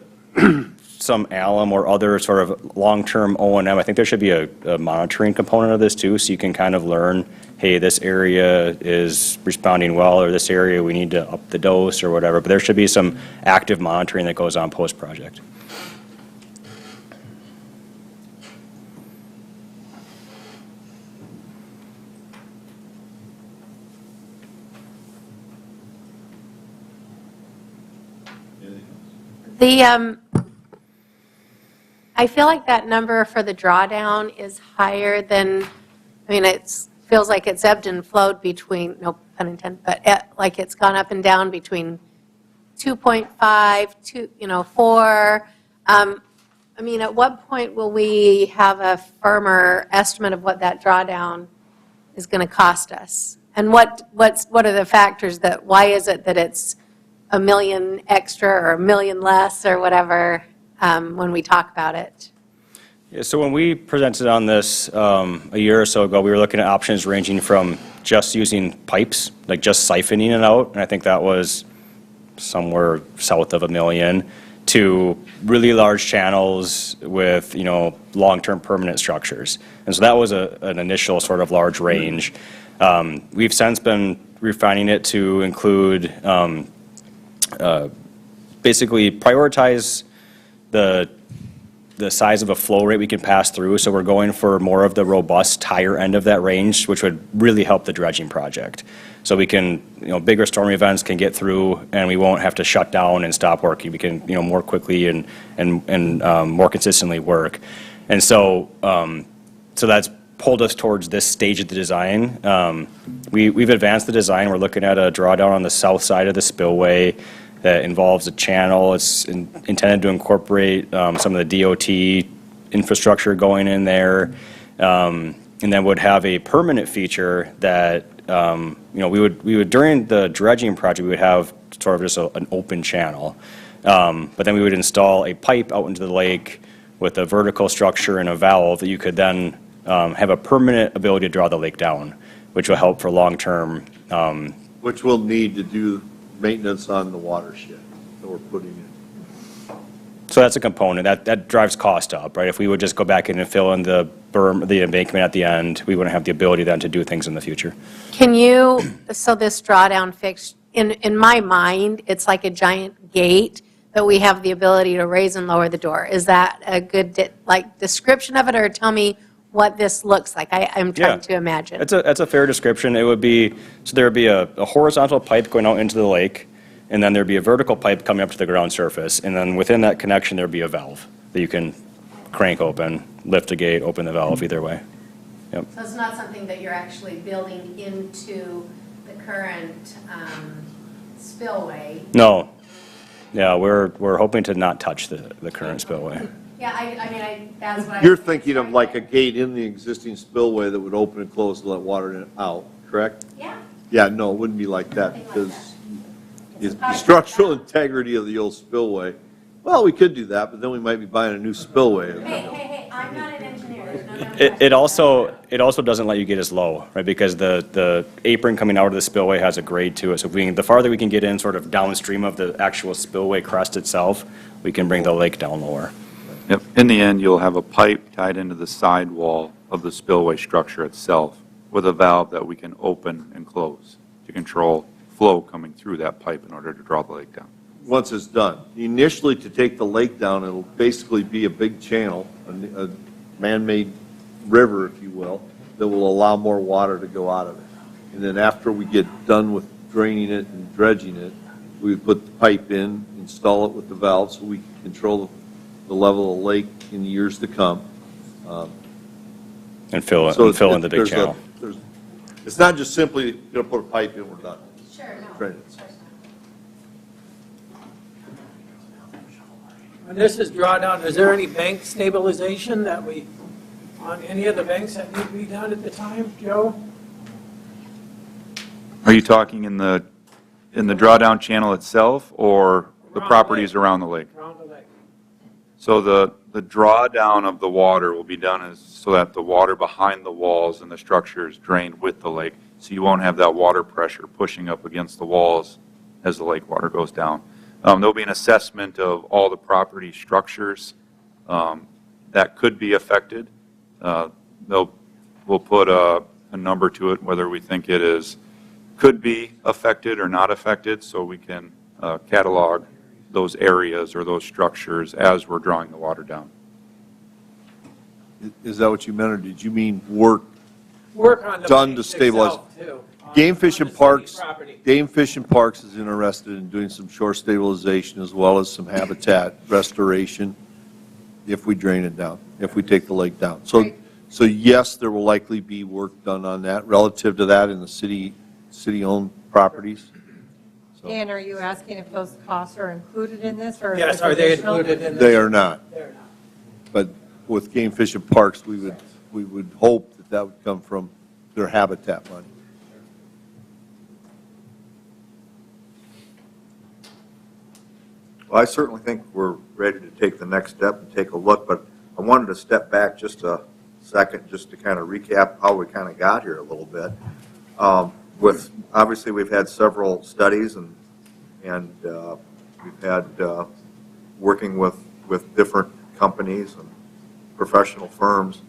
some alum or other sort of long-term O&M, I think there should be a monitoring component of this too, so you can kind of learn, hey, this area is responding well, or this area we need to up the dose or whatever. But there should be some active monitoring that goes on post-project. I feel like that number for the drawdown is higher than, it feels like it's ebbed and flowed between, no pun intended, but like it's gone up and down between 2.5, 4. At what point will we have a firmer estimate of what that drawdown is going to cost us? And what are the factors why is it that it's $1 million extra or $1 million less or whatever when we talk about it? Yeah, so when we presented on this a year or so ago, we were looking at options ranging from just using pipes, like just siphoning it out, and I think that was somewhere south of $1 million, to really large channels with, long-term permanent structures. And so that was an initial sort of large range. We've since been refining it to include basically prioritize the size of a flow rate we can pass through. So we're going for more of the robust, higher end of that range, which would really help the dredging project. So we can, bigger storm events can get through, and we won't have to shut down and stop working. We can, more quickly and more consistently work. And so, so that's pulled us towards this stage of the design. We've advanced the design. We're looking at a drawdown on the south side of the spillway that involves a channel. It's intended to incorporate some of the DOT infrastructure going in there, and then would have a permanent feature that we would during the dredging project we would have sort of just an open channel, but then we would install a pipe out into the lake with a vertical structure and a valve that you could then have a permanent ability to draw the lake down, which will help for long-term. Which we'll need to do maintenance on the watershed that we're putting in. So that's a component that drives cost up, right? If we would just go back in and fill in the berm, the embankment at the end, we wouldn't have the ability then to do things in the future. So this drawdown fix, in my mind, it's like a giant gate that we have the ability to raise and lower the door. Is that a good description of it, or tell me what this looks like? I'm trying to imagine. That's a fair description. It would be, so there would be a horizontal pipe going out into the lake, and then there'd be a vertical pipe coming up to the ground surface, and then within that connection there'd be a valve that you can crank open, lift a gate, open the valve, either way. Yep. So it's not something that you're actually building into the current spillway? No. Yeah, we're hoping to not touch the current spillway. Yeah, I mean, that's what You're thinking of like a gate in the existing spillway that would open and close to let water in and out, correct? Yeah. Yeah, no, it wouldn't be like that because the structural integrity of the old spillway, well, we could do that, but then we might be buying a new spillway. Hey, I'm not an engineer. It also doesn't let you get as low, right? Because the apron coming out of the spillway has a grade to it. So the farther we can get in sort of downstream of the actual spillway crest itself, we can bring the lake down lower. Yep. In the end, you'll have a pipe tied into the side wall of the spillway structure itself with a valve that we can open and close to control flow coming through that pipe in order to draw the lake down. Once it's done. Initially, to take the lake down, it'll basically be a big channel, a man-made river, if you will, that will allow more water to go out of it. And then after we get done with draining it and dredging it, we would put the pipe in, install it with the valve so we can control the level of the lake in the years to come. And fill in the big channel. It's not just simply going to put a pipe in, we're done. Sure, no. Drain it. When this is drawdown, is there any bank stabilization on any of the banks that need to be done at the time, Joe? Are you talking in the drawdown channel itself or the properties around the lake? Around the lake. So the drawdown of the water will be done so that the water behind the walls and the structure is drained with the lake. So you won't have that water pressure pushing up against the walls as the lake water goes down. There'll be an assessment of all the property structures that could be affected. We'll put a number to it, whether we think it could be affected or not affected, so we can catalog those areas or those structures as we're drawing the water down. Is that what you meant, or did you mean work On the done to banks stabilize? itself, too, Game Fish and on the city Parks, property. Game Fish and Parks is interested in doing some shore stabilization as well as some habitat restoration if we drain it down, if we take the lake down. So yes, there will likely be work done on that relative to that in the city-owned properties. Dan, are you asking if those costs are included in this, or? is Yes, this are they additional? included in this? They are not. They're not. But with Game Fish and Parks, we would hope that would come from their habitat money. Well, I certainly think we're ready to take the next step and take a look, but I wanted to step back just a second, just to kind of recap how we kind of got here a little bit. Obviously, we've had several studies, and we've had working with different companies and professional firms.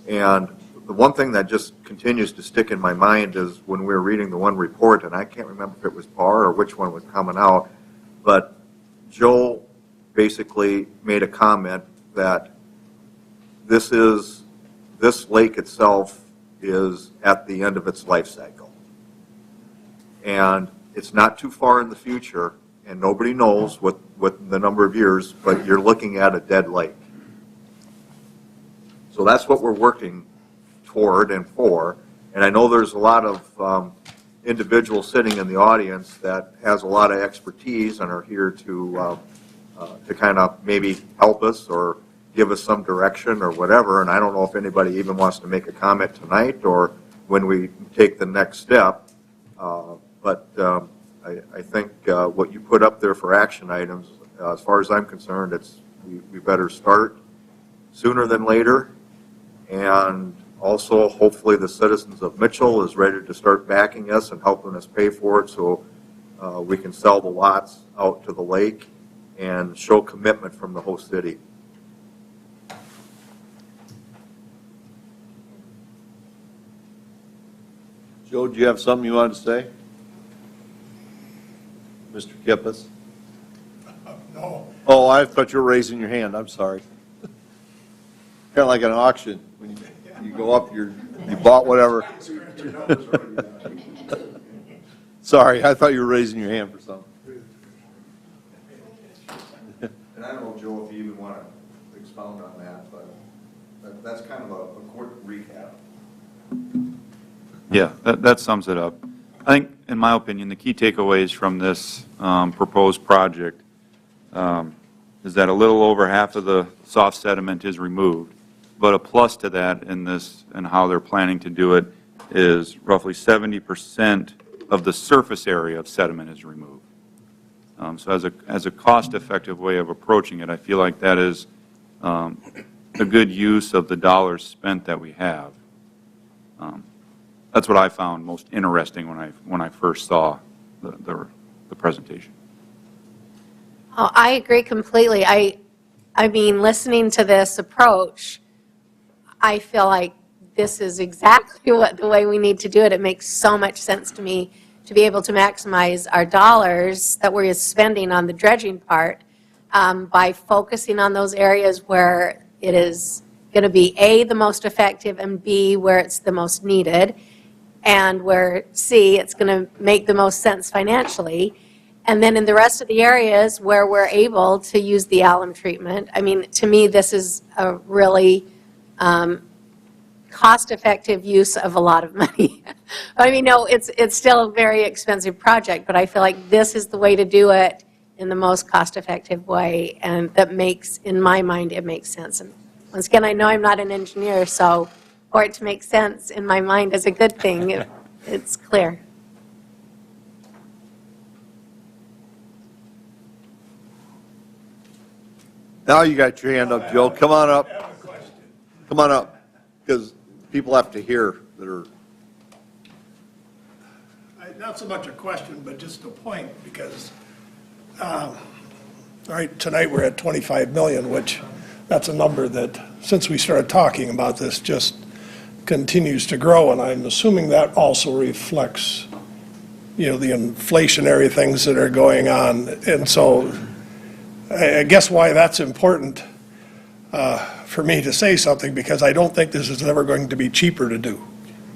And the one thing that just continues to stick in my mind is when we were reading the one report, and I can't remember if it was PAR or which one was coming out, but Joe basically made a comment that this lake itself is at the end of its life cycle. And it's not too far in the future, and nobody knows what the number of years, but you're looking at a dead lake. So that's what we're working toward and for. And I know there's a lot of individuals sitting in the audience that has a lot of expertise and are here to kind of maybe help us or give us some direction or whatever. And I don't know if anybody even wants to make a comment tonight or when we take the next step. But I think what you put up there for action items, as far as I'm concerned, we better start sooner than later. And also, hopefully, the citizens of Mitchell is ready to start backing us and helping us pay for it so we can sell the lots out to the lake and show commitment from the whole city. Joe, do you have something you wanted to say? Mr. Kippis? No. Oh, I thought you were raising your hand. I'm sorry. Kind of like an auction. When you go up, you bought whatever. Sorry, I thought you were raising your hand for something. And I don't know, Joe, if you even want to expound on that, but that's kind of a quick recap. Yeah, that sums it up. I think, in my opinion, the key takeaways from this proposed project is that a little over half of the soft sediment is removed. But a plus to that in this and how they're planning to do it is roughly 70% of the surface area of sediment is removed. So as a cost-effective way of approaching it, I feel like that is a good use of the dollars spent that we have. That's what I found most interesting when I first saw the presentation. Oh, I agree completely. I mean, listening to this approach, I feel like this is exactly the way we need to do it. It makes so much sense to me to be able to maximize our dollars that we're spending on the dredging part by focusing on those areas where it is going to be A, the most effective, and B, where it's the most needed, and where C, it's going to make the most sense financially. And then in the rest of the areas where we're able to use the alum treatment, I mean, to me, this is a really cost-effective use of a lot of money. I mean, no, it's still a very expensive project, but I feel like this is the way to do it in the most cost-effective way, and that makes, in my mind, it makes sense. And once again, I know I'm not an engineer, so for it to make sense in my mind is a good thing. It's clear. Now you got your hand up, Joe. Come on up. Come on up, because people have to hear that are. Not so much a question, but just a point, because, all right, tonight we're at 25 million, which that's a number that, since we started talking about this, just continues to grow, and I'm assuming that also reflects, the inflationary things that are going on. And so I guess why that's important for me to say something, because I don't think this is ever going to be cheaper to do.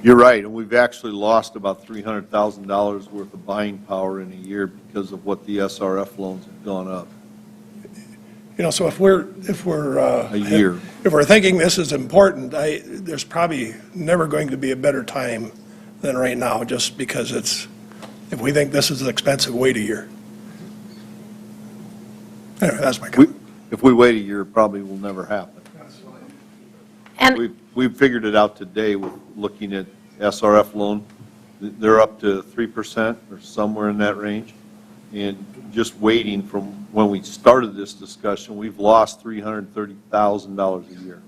You're right, and we've actually lost about $300,000 worth of buying power in a year because of what the SRF loans have gone up. So if we're a year. If we're thinking this is important, there's probably never going to be a better time than right now, just because if we think this is expensive, wait a year. Anyway, that's my comment. If we wait a year, it probably will never happen. And We've figured it out today with looking at SRF loan. They're up to 3% or somewhere in that range. And just waiting from when we started this discussion, we've lost $330,000 a year.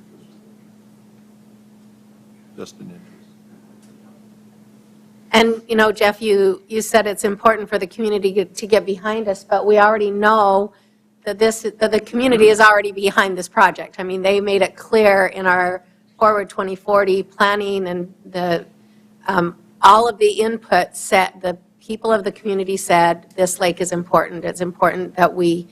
Just in interest. And, you know, Jeff, you said it's important for the community to get behind us, but we already know that the community is already behind this project. I mean, they made it clear in our Forward 2040 planning and all of the input said, the people of the community said, this lake is important. It's important that we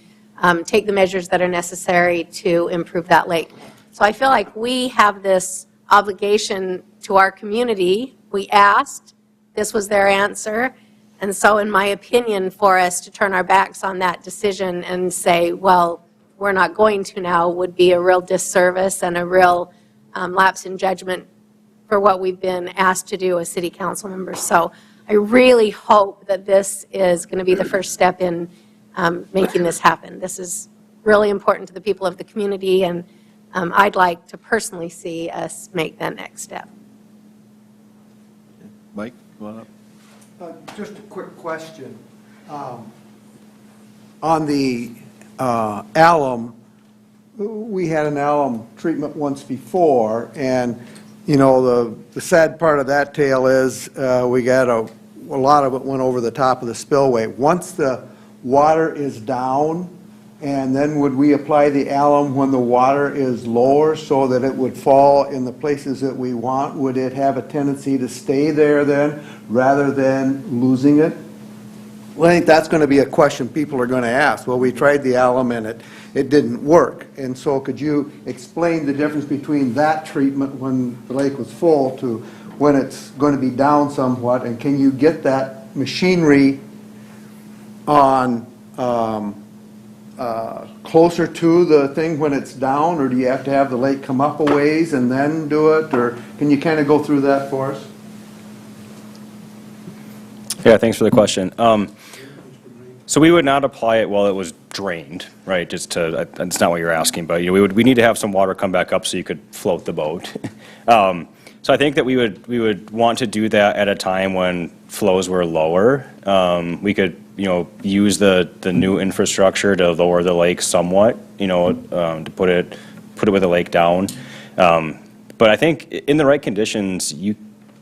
take the measures that are necessary to improve that lake. So I feel like we have this obligation to our community. We asked, this was their answer. And so in my opinion, for us to turn our backs on that decision and say, well, we're not going to now, would be a real disservice and a real lapse in judgment for what we've been asked to do as city council members. So I really hope that this is going to be the first step in making this happen. This is really important to the people of the community, and I'd like to personally see us make that next step. Mike, come on up. Just a quick question. On the alum, we had an alum treatment once before, and, you know, the sad part of that tale is we got a lot of it went over the top of the spillway. Once the water is down, and then would we apply the alum when the water is lower so that it would fall in the places that we want? Would it have a tendency to stay there then rather than losing it? Well, I think that's going to be a question people are going to ask. Well, we tried the alum and it didn't work. And so could you explain the difference between that treatment when the lake was full to when it's going to be down somewhat? And can you get that machinery on closer to the thing when it's down, or do you have to have the lake come up a ways and then do it? Or can you kind of go through that for us? Yeah, thanks for the question. So we would not apply it while it was drained, right? Just to, that's not what you're asking, but you know, we need to have some water come back up so you could float the boat. So I think that we would want to do that at a time when flows were lower. We could, you know, use the new infrastructure to lower the lake somewhat, you know, to put it with the lake down. But I think in the right conditions,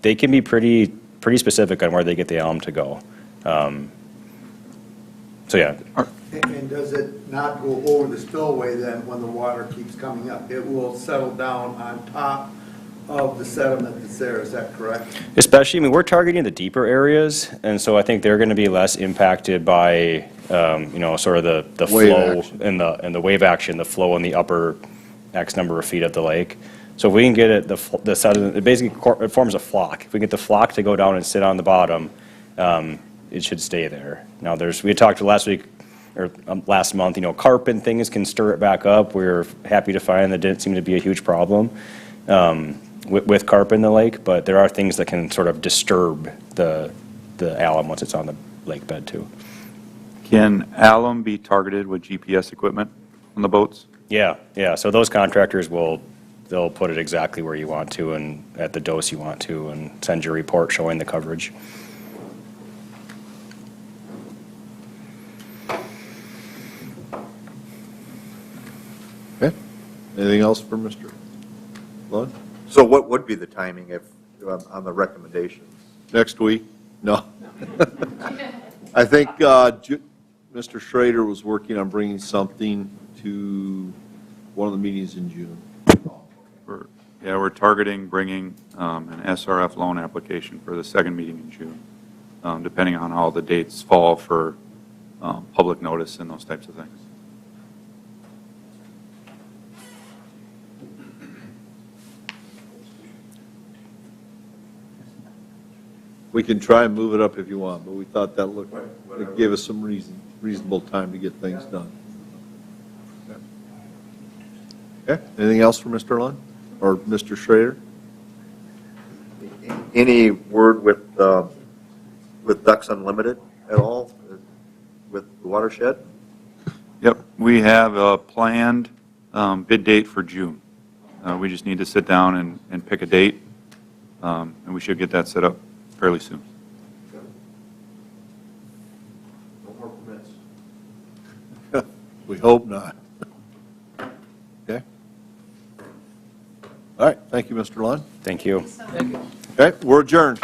they can be pretty specific on where they get the alum to go. So yeah. And does it not go over the spillway then when the water keeps coming up? It will settle down on top of the sediment that's there, is that correct? Especially, I mean, we're targeting the deeper areas, and so I think they're going to be less impacted by, you know, sort of the flow and the wave action, the flow in the upper X number of feet of the lake. So if we can get it, the sediment, it basically it forms a flock. If we get the flock to go down and sit on the bottom, it should stay there. Now, we had talked last week or last month, you know, carp and things can stir it back up. We're happy to find that didn't seem to be a huge problem with carp in the lake, but there are things that can sort of disturb the alum once it's on the lake bed too. Can alum be targeted with GPS equipment on the boats? Yeah. So those contractors they'll put it exactly where you want to and at the dose you want to and send you a report showing the coverage. Okay. Anything else for Mr. Lund? So what would be the timing if, on the recommendations? Next week? No. I think Mr. Schrader was working on bringing something to one of the meetings in June. We're targeting bringing an SRF loan application for the second meeting in June, depending on how the dates fall for public notice and those types of things. We can try and move it up if you want, but we thought that it gave us some reasonable time to get things done. Okay, anything else for Mr. Lund or Mr. Schrader? Any word with Ducks Unlimited at all, with the watershed? Yep, we have a planned bid date for June. We just need to sit down and pick a date and we should get that set up fairly soon. No more permits. We hope not. Okay. All right, thank you, Mr. Lund. Thank you. Thank you. Okay, we're adjourned.